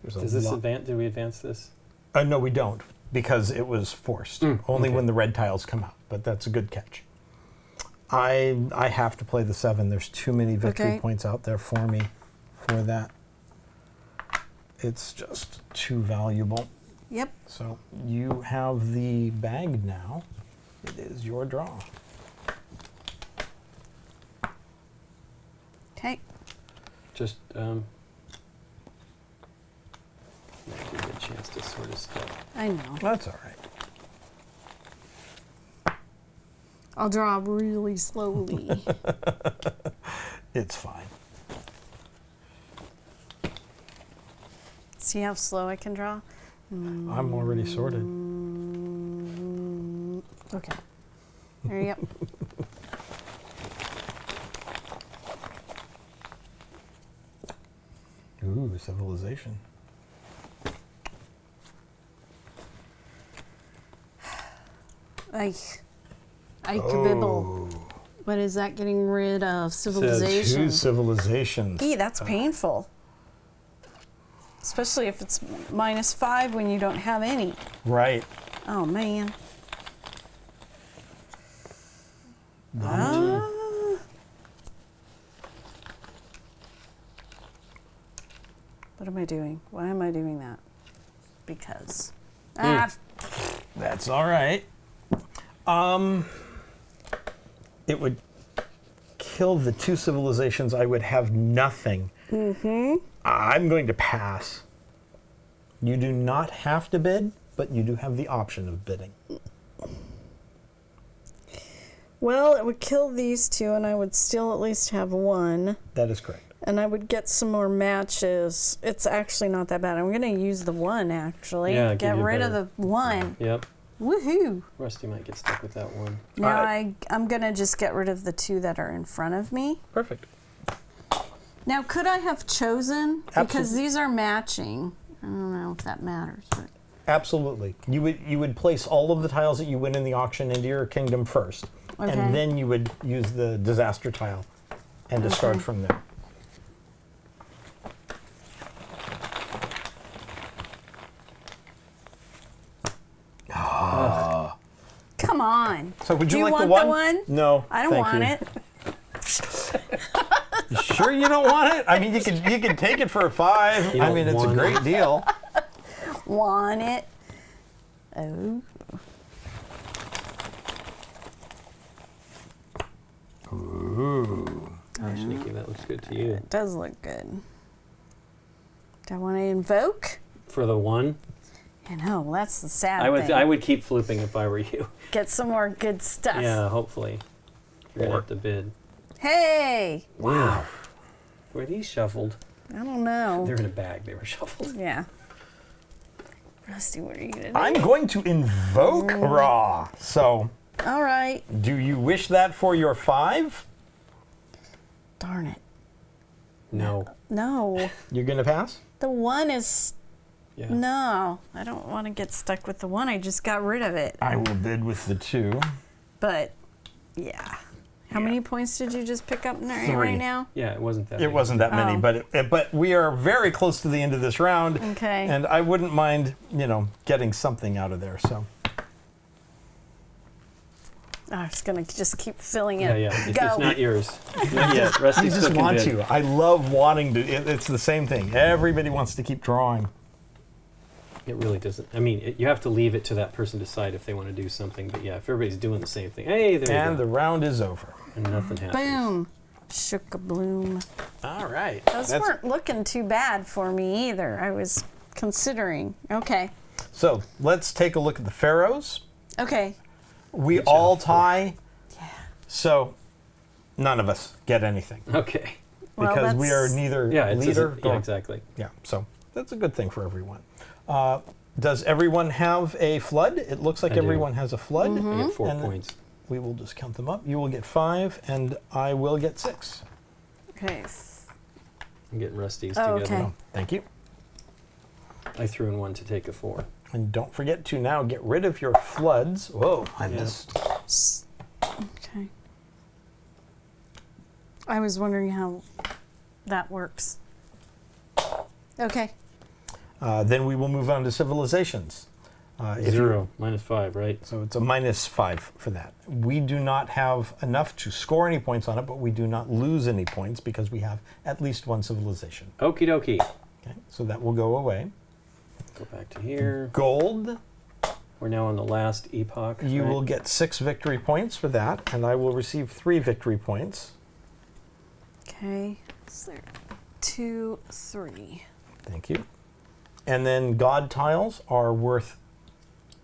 There's a Does this lot- advance? Did we advance this? No, we don't, because it was forced. Only okay. when the red tiles come out, but that's a good catch. I have to play the 7. There's too many victory Okay. points out there for me for that. It's just too valuable. Yep. So you have the bag now. It is your draw. Okay. Just I didn't get a chance to sort of stuff. I know. That's all right. I'll draw really slowly. It's fine. See how slow I can draw? I'm already sorted. Okay. There you go. Ooh, civilization. I kabibble. Oh, What is that getting rid of? Civilization. 2 civilizations. Gee, that's painful. Especially if it's -5 when you don't have any. Right. Oh, man. What am I doing? Why am I doing that? Because. That's all right. It would kill the 2 civilizations. I would have nothing. I'm going to pass. You do not have to bid, but you do have the option of bidding. Well, it would kill these 2, and I would still at least have 1. That is correct. And I would get some more matches. It's actually not that bad. I'm going to use the 1, actually. Yeah, get rid of the 1. Yep. Woohoo! Rusty might get stuck with that 1. Now I'm going to just get rid of the 2 that are in front of me. Perfect. Now, could I have chosen? Because Absolutely. these are matching. I don't know if that matters. But. Absolutely. You would place all of the tiles that you win in the auction into your kingdom first. Okay. And then you would use the disaster tile and discard from there. Come on. So would Do you you like want the 1? the 1? No. I don't thank want you. it. You sure you don't want it? I mean, you can take it for a 5. You I don't mean, it's a want great it. deal. Want it. Oh. Ooh. Gosh, Nikki, that looks good to you. It does look good. Do I want to invoke? For the 1, I know, that's the sad thing. I would keep flooping if I were you. Get some more good stuff. Yeah, hopefully. You're gonna have to bid. Hey! Wow. Were these shuffled? I don't know. They're in a bag. They were shuffled. Yeah. Rusty, what are you going to do? I'm going to invoke Raw. So, All right. do you wish that for your 5? Darn it. No. No. You're going to pass? The 1 is... Yeah. No. I don't want to get stuck with the 1. I just got rid of it. I will bid with the 2. But, yeah. How many points did you just pick up 3. right now? Yeah, it wasn't that. It big. wasn't that many, Oh. but we are very close to the end of this round. Okay. And I wouldn't mind, getting something out of there. So I'm just going to just keep filling it. Yeah, yeah. It's Go. not yours. Not yet. Rusty you still just can want bid. to. I love wanting to. It's the same thing. Everybody wants to keep drawing. It really doesn't. I mean, you have to leave it to that person to decide if they want to do something. But yeah, if everybody's doing the same thing, hey, there you And go. the round is over. And nothing happens. Boom. Shook-a-bloom. All right. Those weren't looking too bad for me either. I was considering. Okay. So let's take a look at the pharaohs. Okay. We all tie. Yeah. So none of us get anything Okay. Well, because we are that's- neither Yeah, it leader. doesn't. Yeah, exactly. Yeah. So that's a good thing for everyone. Does everyone have a flood? It looks like I do. everyone has a flood. I get 4 And points. we will just count them up. You will get 5, and I will get 6. Okay. I'm getting Rusty's Oh, together. okay. Thank you. I threw in 1 to take a 4. And don't forget to now get rid of your floods. Whoa, I Yeah. missed. Okay. I was wondering how that works. Okay. Then we will move on to civilizations. If you- 0, -5, right? So it's a -5 for that. We do not have enough to score any points on it, but we do not lose any points because we have at least 1 civilization. Okie dokie. Okay, so that will go away. Go back to here. Gold, We're now on the last epoch. you right? will get 6 victory points for that, and I will receive 3 victory points. Okay. So there. 2, 3. Thank you. And then god tiles are worth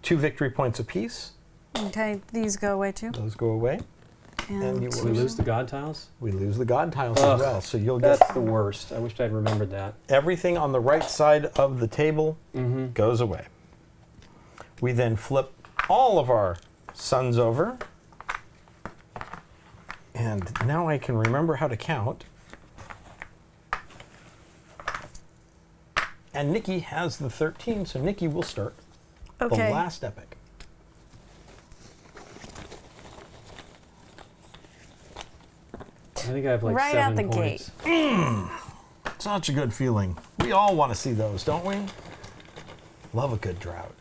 2 victory points apiece. Okay. These go away too. Those go away. And you Did will we lose. lose the god tiles? We lose the god tiles Ugh, as well. So you'll get That's the worst. I wish I'd remembered that. everything on the right side of the table Mm-hmm. goes away. We then flip all of our suns over. And now I can remember how to count. And Nikki has the 13, so Nikki will start Okay. the last epic. I think I have like Right 7 out the points. Such a good feeling. We all want to see those, don't we? Love a good drought.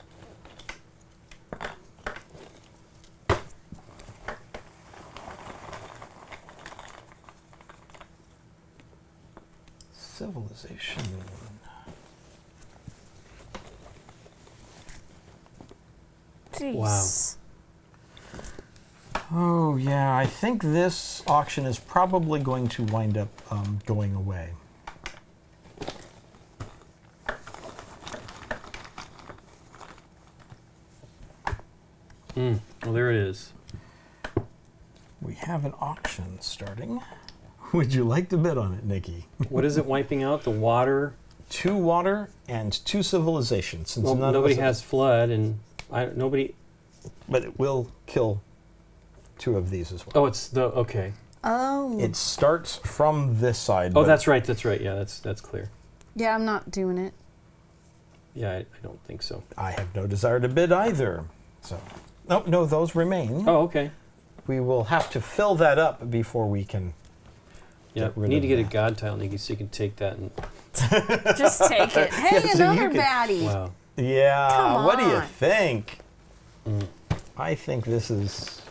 Civilization. Jeez. Oh, yeah, I think this auction is probably going to wind up going away. Well, there it is. We have an auction starting. Would you like to bid on it, Nikki? What is it wiping out? The water? 2 water and 2 civilization. Since Well, none nobody of us has flood, and nobody. but it will kill 2 of these as well. Oh, it's the okay. Oh. It starts from this side. Oh, but that's right. That's right. Yeah, that's clear. Yeah, I'm not doing it. Yeah, I don't think so. I have no desire to bid either. So, no, those remain. Oh, okay. We will have to fill that up before we can. Yeah, Get we rid need of to get a that. god tile, Nikki, so you can take that and. Just take it. Hey, Yeah, so you another can- baddie. Wow. Yeah. Come What do you on. think? I think this is.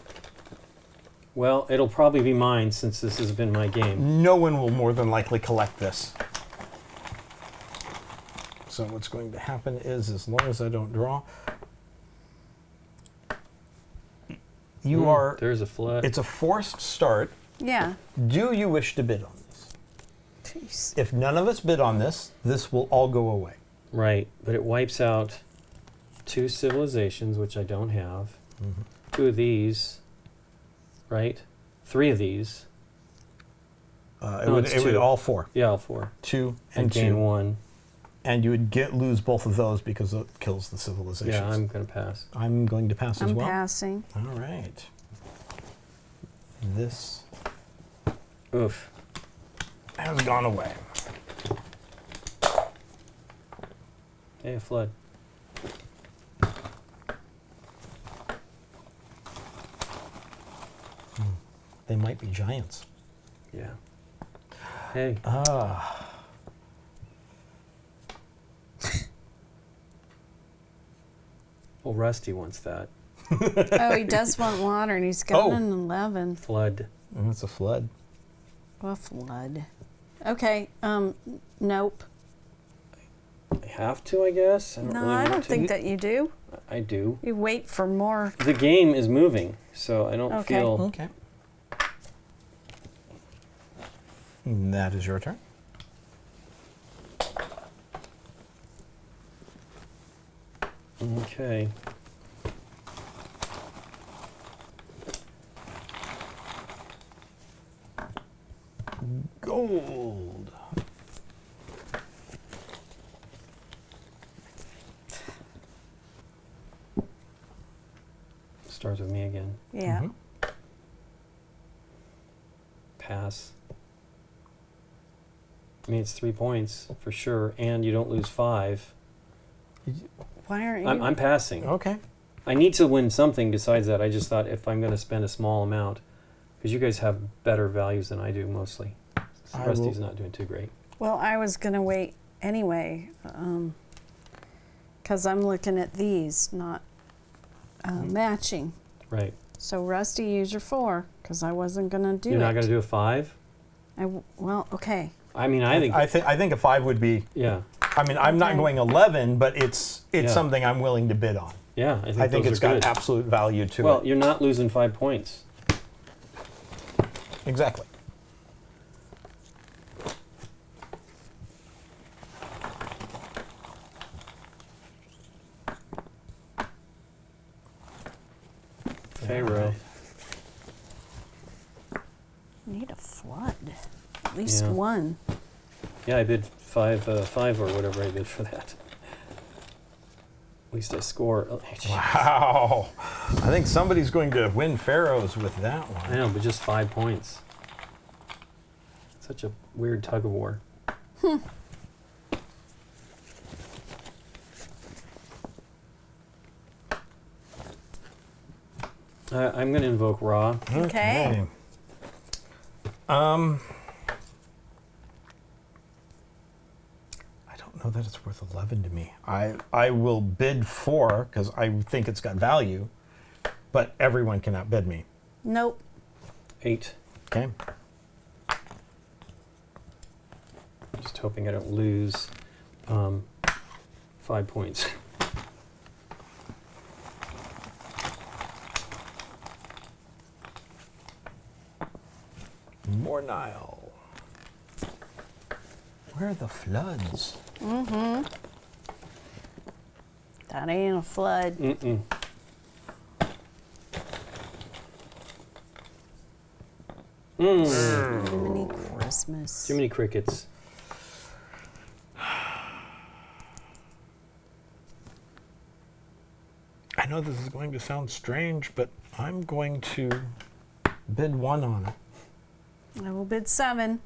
Well, it'll probably be mine since this has been my game. No one will more than likely collect this. So what's going to happen is, as long as I don't draw, you are. There's a flood. It's a forced start. Yeah. Do you wish to bid on this? Jeez. If none of us bid on this, this will all go away. Right, but it wipes out 2 civilizations, which I don't have. 2 of these. Right? 3 of these. It it's would 2. all 4. Yeah, all 4. 2 And and gain 2. 1. And you would lose both of those because it kills the civilizations. Yeah, I'm going to pass. I'm going to pass as I'm well. passing. All right. This Oof. has gone away. Hey, a flood. They might be giants. Yeah. Hey. Well, Rusty wants that. Oh, he does want water, and he's got Oh. an 11. Flood. And it's a flood. A flood. Okay. Nope. I have to, I guess. I don't No, really I want don't to. think that you do. I do. You wait for more. The game is moving, so I don't Okay. feel. Okay. And that is your turn. Okay. Gold. Starts with me again. Yeah. Mhm. Pass. I mean, it's 3 points for sure, and you don't lose 5. Why aren't you? I'm passing. Okay. I need to win something besides that. I just thought if I'm going to spend a small amount, because you guys have better values than I do mostly. I Rusty's will- not doing too great. Well, I was going to wait anyway, because I'm looking at these, not matching. Right. So, Rusty, use your 4, because I wasn't going to do You're it. not going to do a 5? Well, okay. I mean, I think. I think a 5 would be. Yeah. I mean, I'm not Okay. going 11, but it's Yeah. something I'm willing to bid on. Yeah. I think those it's are got good. absolute value to Well, it. you're not losing 5 points. Exactly. Pharaoh. Need a flood. At least Yeah. one. Yeah, I bid 5 or whatever I bid for that. At least I score. Oh, Wow. I think somebody's going to win Pharaohs with that I one. know, but just 5 points. Such a weird tug of war. I'm going to invoke Ra. Okay. I don't know that it's worth 11 to me. I will bid 4 because I think it's got value, but everyone can outbid me. Nope. 8. Okay. Just hoping I don't lose 5 points. More Nile. Where are the floods? That ain't a flood. Mm-mm. Jiminy Christmas. Too many crickets. I know this is going to sound strange, but I'm going to bid 1 on it. I will bid 7.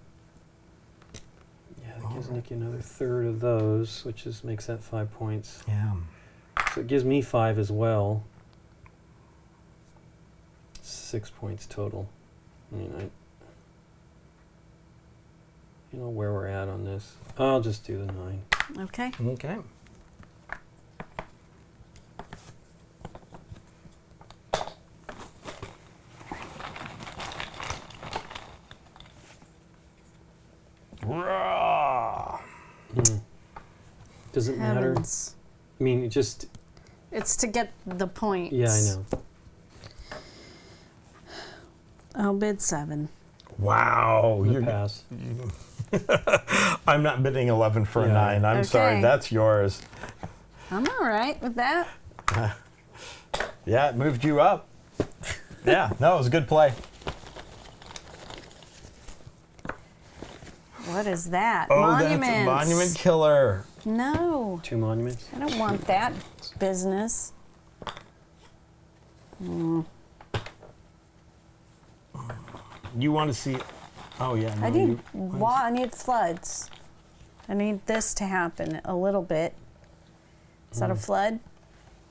Yeah, that gives Nikki another third of those, which makes that 5 points. Yeah. So it gives me 5 as well. 6 points total. I mean, you know where we're at on this. I'll just do the 9. Okay. Okay. Doesn't matter. Heavens. I mean, it just, It's to get the points. yeah, I know. I'll bid 7. Wow. I'm gonna pass. I'm not bidding 11 for a Yeah. 9. I'm sorry. Okay. That's yours. I'm all right with that. Yeah, it moved you up. Yeah, no, it was a good play. What is that? Oh, Monuments. that's a monument killer. No, 2 monuments. I don't want that business. You want to see? Oh yeah. No, I need you- I need floods. I need this to happen a little bit. Is that a flood?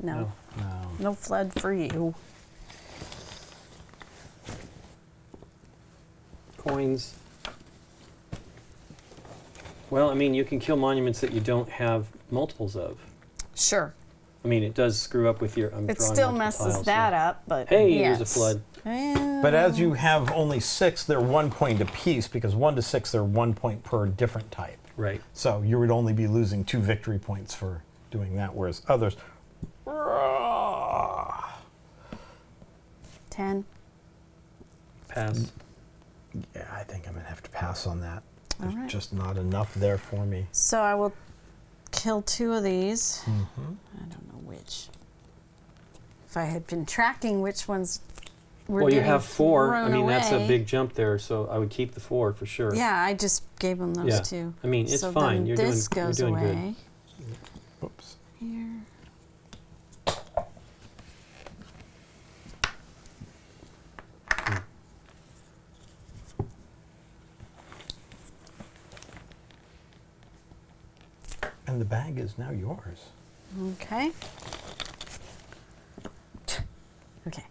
No. No. No flood for you. Coins. Well, I mean, you can kill monuments that you don't have multiples of. Sure. I mean, it does screw up with your. It still messes that up, but Hey, yes. there's a flood. But as you have only 6, they're 1 point apiece because 1 to 6, they're 1 point per different type. Right. So you would only be losing 2 victory points for doing that, whereas others. 10. Pass. Yeah, I think I'm gonna have to pass on that. All There's right. just not enough there for me. So I will kill 2 of these. Mm-hmm. I don't know which. If I had been tracking which ones were Well, you getting have 4. I thrown mean, that's a away. big jump there, so I would keep the 4 for sure. Yeah, I just gave them those Yeah. 2. I mean, it's so fine. Then You're this doing, goes you're doing away. Oops. Here. And the bag is now yours. Okay. Okay.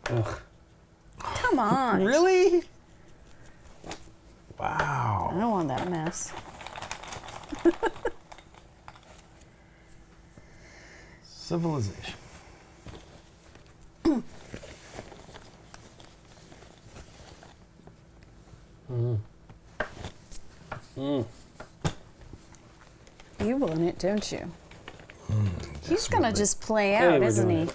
Ugh. Come on. Really? I Wow. don't want that mess. Civilization. You want it, don't you? He's gonna just play Hey, out, we're isn't doing he?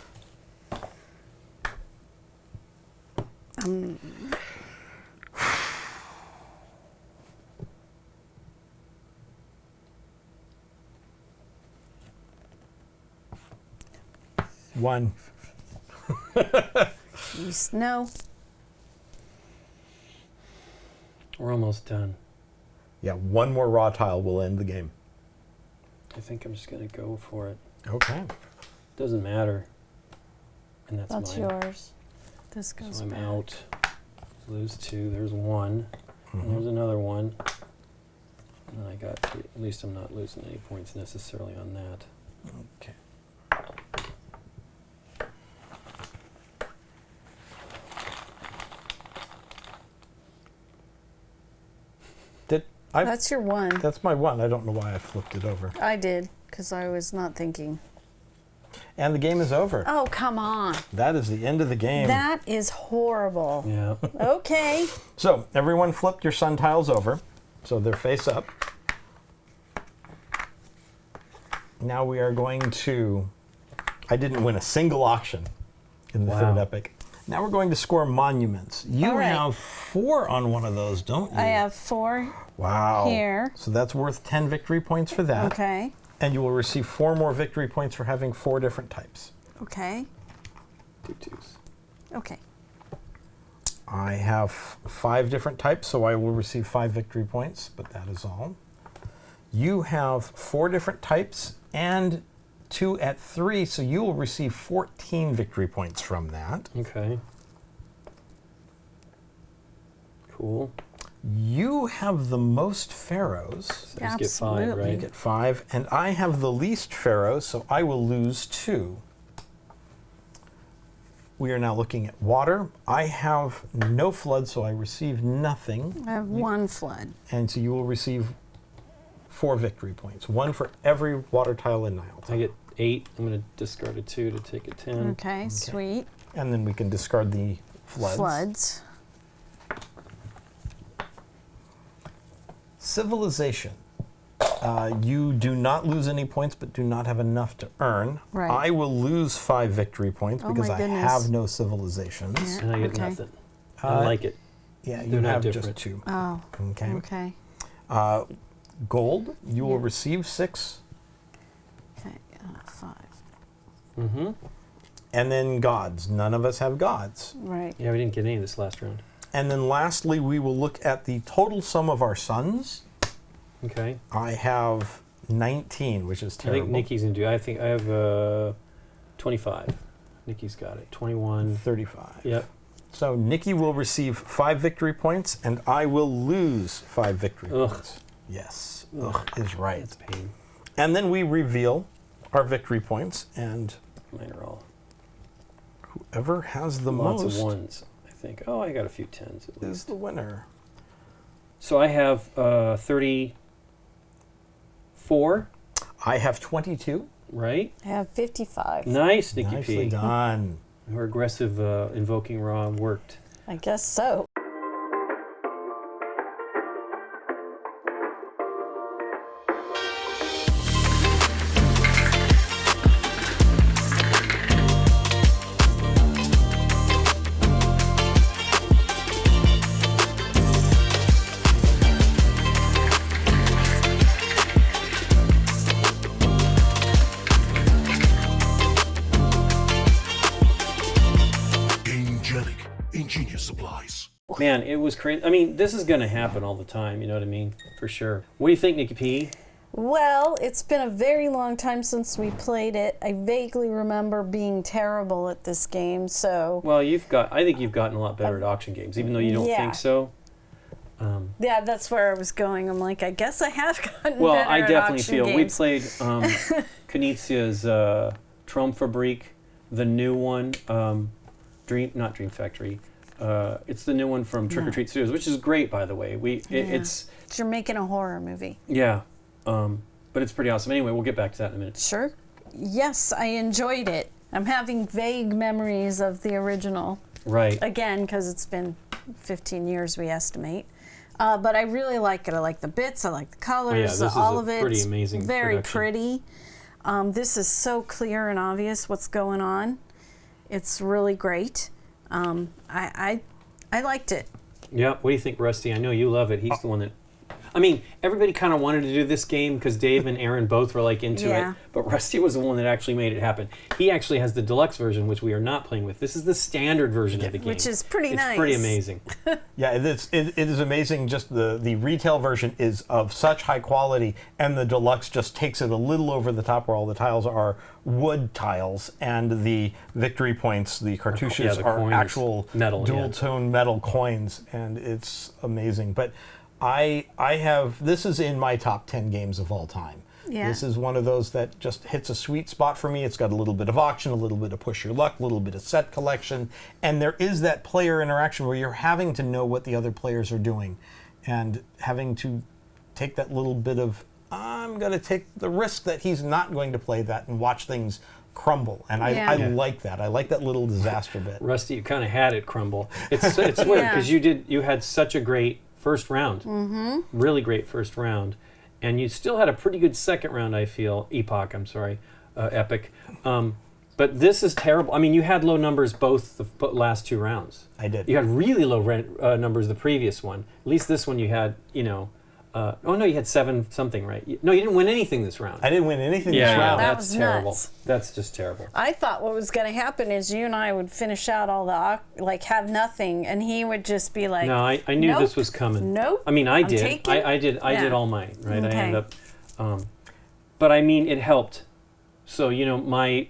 One. No. We're almost done. Yeah, 1 more raw tile will end the game. I think I'm just going to go for it. Okay. Doesn't matter. And that's That's mine. yours. This goes So I'm back. out. Lose 2. There's 1. And there's another 1. And I got 3. At least I'm not losing any points necessarily on that. Okay. That's your 1. That's my 1. I don't know why I flipped it over. I did, because I was not thinking. And the game is over. Oh, come on. That is the end of the game. That is horrible. Yeah. Okay. So everyone flipped your sun tiles over, so they're face up. Now we are going to. I didn't win a single auction, in the Wow. third epic. Now we're going to score monuments. You All right. have 4 on one of those, don't you? I have 4 Wow. here. So that's worth 10 victory points for that. Okay. And you will receive 4 more victory points for having 4 different types. Okay. 2 twos. Okay. I have 5 different types, so I will receive 5 victory points, but that is all. You have 4 different types and 2 at 3, so you will receive 14 victory points from that. Okay. Cool. You have the most pharaohs. So just get 5, Absolutely. right? Get 5, and I have the least pharaohs, so I will lose 2. We are now looking at water. I have no flood, so I receive nothing. I have 1 flood. And so you will receive 4 victory points, 1 for every water tile in Nile. I get 8. I'm going to discard a 2 to take a 10. Okay, sweet. And then we can discard the floods. Floods. Civilization. You do not lose any points, but do not have enough to earn. Right. I will lose 5 victory points Oh because my I goodness. have no civilizations. Yeah. And I get Okay. nothing. I like it. Yeah, you They're not have different. just 2. Oh, Okay. okay. Gold, you will Yeah. receive 6. Okay, 5. Mm-hmm. And then gods. None of us have gods. Right. Yeah, we didn't get any this last round. And then lastly, we will look at the total sum of our sons. Okay. I have 19, which is I terrible. think Nikki's going to do. I think I have 25. Nikki's got it. 21. 35. Yep. So Nikki will receive 5 victory points, and I will lose 5 victory Ugh. points. Yes, ugh is right. That's pain. And then we reveal our victory points, and Mine are all whoever has the lots most of 1s, I think. Oh, I got a few 10s at is least. the winner. So I have 34, I have 22. right? I have 55. Nice, Nikki Nicely P. done. Her aggressive invoking Ra worked. I guess so. Gamegenic. Ingenious supplies. Man, it was crazy. I mean, this is going to happen all the time, you know what I mean? For sure. What do you think, Nikki P? Well, it's been a very long time since we played it. I vaguely remember being terrible at this game, so Well, I think you've gotten a lot better at auction games, even though you don't Yeah. think so. yeah, that's where I was going. I'm like, I guess I have gotten Well, better I at definitely auction feel games. we played Knizia's Traumfabrik, the new one, not Dream Factory. It's the new one from Trick or Treat Studios, which is great, by the way. It's You're making a horror movie. yeah, but it's pretty awesome. Anyway, we'll get back to that in a minute. Sure. Yes, I enjoyed it. I'm having vague memories of the original. Right. Again, because it's been 15 years, we estimate. But I really like it. I like the bits. I like the colors. this is all a of it. pretty amazing Very production. pretty. This is so clear and obvious what's going on. It's really great. I liked it. Yeah. What do you think, Rusty? I know you love it. He's the one that. I mean, everybody kind of wanted to do this game because Dave and Aaron both were like into Yeah. it, but Rusty was the one that actually made it happen. He actually has the deluxe version, which we are not playing with. This is the standard version of the game, Which is pretty nice. It's pretty amazing. Yeah, it is amazing. Just the retail version is of such high quality, and the deluxe just takes it a little over the top, where all the tiles are wood tiles, and the victory points, the cartouches, the are coins, actual metal, dual yeah. tone metal coins, and it's amazing. But I have, this is in my top 10 games of all time. Yeah. This is one of those that just hits a sweet spot for me. It's got a little bit of auction, a little bit of push your luck, a little bit of set collection, and there is that player interaction where you're having to know what the other players are doing and having to take that little bit of, I'm going to take the risk that he's not going to play that and watch things crumble. And I Yeah. like that. I like that little disaster bit. Rusty, you kind of had it crumble. It's weird because you had such a great first round, really great first round, and you still had a pretty good second round. I feel epic. But this is terrible. I mean, you had low numbers both the last 2 rounds. I did. You had really low numbers the previous one. At least this one you had, you know. Oh no, you had 7 something, right? No, you didn't win anything this round. I didn't win anything this Yeah, round. That that's was terrible. nuts. That's just terrible. I thought what was going to happen is you and I would finish out all the, like, have nothing, and he would just be like, No, I knew nope, this was coming. Nope. I mean, I I'm did. taking- I did Yeah. all mine, right? I Okay. ended up, but I mean, it helped. So, you know, my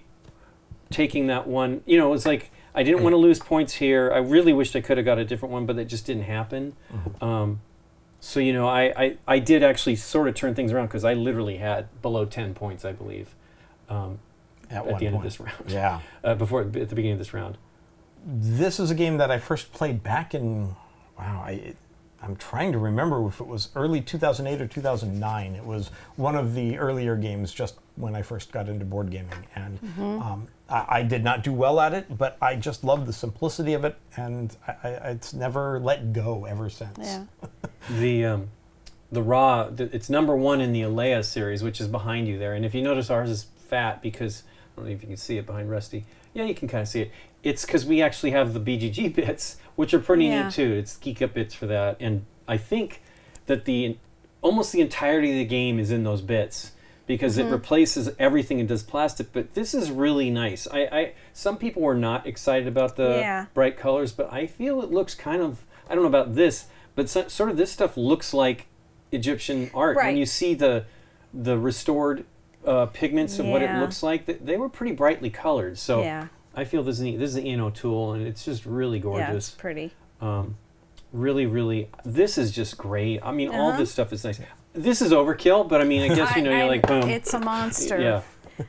taking that one, you know, it was like, I didn't want to lose points here. I really wished I could have got a different one, but it just didn't happen. So, you know, I did actually sort of turn things around because I literally had below 10 points, I believe, at one the end of point. this round. Yeah. At the beginning of this round. This is a game that I first played back in, wow, I'm trying to remember if it was early 2008 or 2009. It was one of the earlier games just when I first got into board gaming. And I did not do well at it, but I just loved the simplicity of it, and it's never let go ever since. Yeah. The raw, it's number 1 in the Alea series, which is behind you there. And if you notice, ours is fat because, I don't know if you can see it behind Rusty. Yeah, you can kind of see it. It's because we actually have the BGG bits, which are pretty Yeah. neat too. It's Geek Up bits for that. And I think that almost the entirety of the game is in those bits because it replaces everything and does plastic. But this is really nice. Some people were not excited about the bright colors, but I feel it looks kind of, I don't know about this, but sort of this stuff looks like Egyptian art. Right. When you see the restored pigments and what it Yeah. looks like, they were pretty brightly colored. So Yeah. I feel this is neat. This is the Ian O'Toole, and it's just really Yeah, it's gorgeous. pretty. Really, really, this is just great. I mean, all this stuff is nice. This is overkill, but I mean, I guess, you know, you're like, boom. It's a monster. Yeah.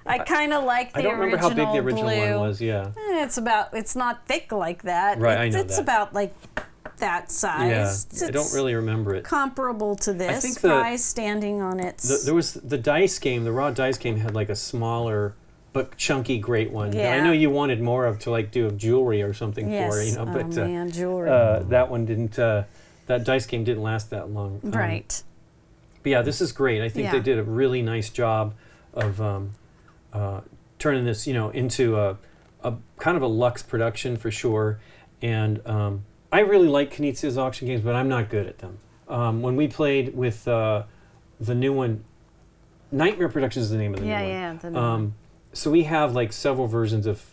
I kind of like the I don't remember original how big the original blue. one was, yeah. It's not thick like that. Right, I know It's that. about like that Yeah, size. I don't really remember it. Comparable to this. think the- Fry standing on its. There was the dice game, the raw dice game had like a smaller but chunky great one that I Yeah. know you wanted more of to like do jewelry or something yes. for, you know, but oh man, jewelry. that one didn't, that dice game didn't last that long. Right. But yeah, this is great. I think they Yeah. did a really nice job of turning this, you know, into a kind of a luxe production for sure. And I really like Knizia's auction games, but I'm not good at them. When we played with the new one, Nightmare Productions is the name of the Yeah, new yeah, one. the new one. So we have like several versions of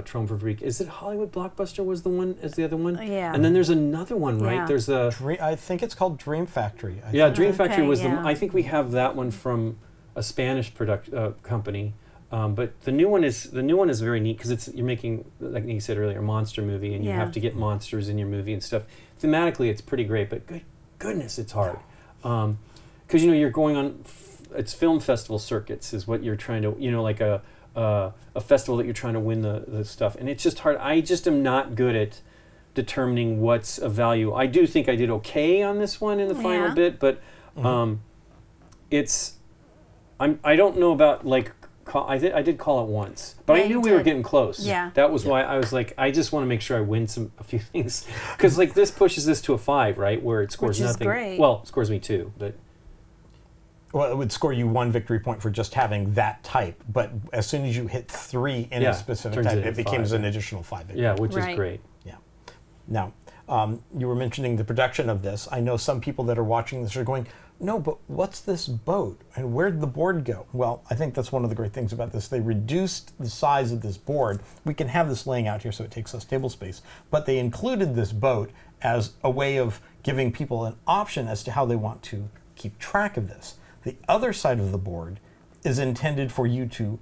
Trome for Freak. Is it Hollywood Blockbuster was the one as the other one? Yeah. And then there's another one, right? Yeah. There's a I think it's called Dream Factory. yeah, think. Dream Factory Okay, was yeah. I think we have that one from a Spanish company. But the new one is very neat because you're making, like you said earlier, a monster movie, and you Yeah. have to get monsters in your movie and stuff. Thematically, it's pretty great, but goodness, it's hard. Because you know you're going on, it's film festival circuits is what you're trying to, you know, like a festival that you're trying to win the stuff, and it's just hard. I just am not good at determining what's of value. I do think I did okay on this one in the final Yeah. bit, but I don't know about like. I did call it once, but Yeah, I knew you we were did. getting close. Yeah. That was why I was like, I just want to make sure I win a few things, because like this pushes this to a 5, right, where it scores Which is nothing. great. Well, it scores me 2, but Well, it would score you 1 victory point for just having that type, but as soon as you hit 3 in Yeah, a specific turns type, it it into becomes 5. an additional 5 victory. yeah, which Right. is great. Yeah. Now, you were mentioning the production of this. I know some people that are watching this are going, no, but what's this boat? And where'd the board go? Well, I think that's one of the great things about this. They reduced the size of this board. We can have this laying out here so it takes less table space. But they included this boat as a way of giving people an option as to how they want to keep track of this. The other side of the board is intended for you to,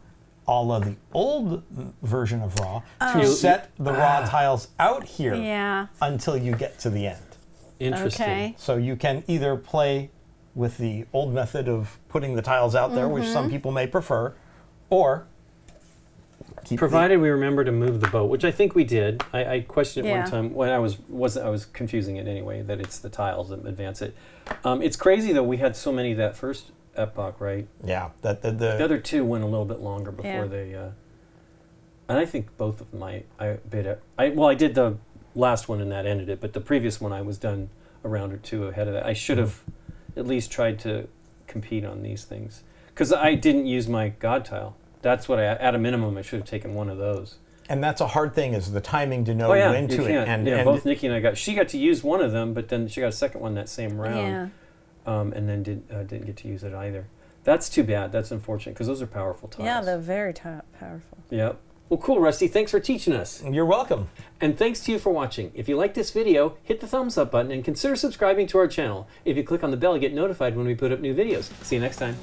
a la the old version of Raw, to set the Raw tiles out here Yeah. until you get to the end. Interesting. Okay. So you can either play with the old method of putting the tiles out there, which some people may prefer, or keep Provided we remember to move the boat, which I think we did. I questioned it Yeah. one time when I was confusing it anyway, that it's the tiles that advance it. It's crazy though, we had so many that first epoch, right? yeah, that The other two went a little bit longer before Yeah. they, and I think both of them I bid it. I did the last one and that ended it, but the previous one I was done a round or two ahead of that. I should have at least tried to compete on these things because I didn't use my God tile. That's what at a minimum, I should have taken one of those. And that's a hard thing, is the timing to know Oh yeah, when you to can't. and both Nikki and I she got to use one of them, but then she got a second one that same round. Yeah. And then didn't get to use it either. That's too bad. That's unfortunate because those are powerful tiles. Yeah, they're very powerful. Yep. Well, cool, Rusty. Thanks for teaching us. You're welcome. And thanks to you for watching. If you like this video, hit the thumbs up button and consider subscribing to our channel. If you click on the bell, you get notified when we put up new videos. See you next time.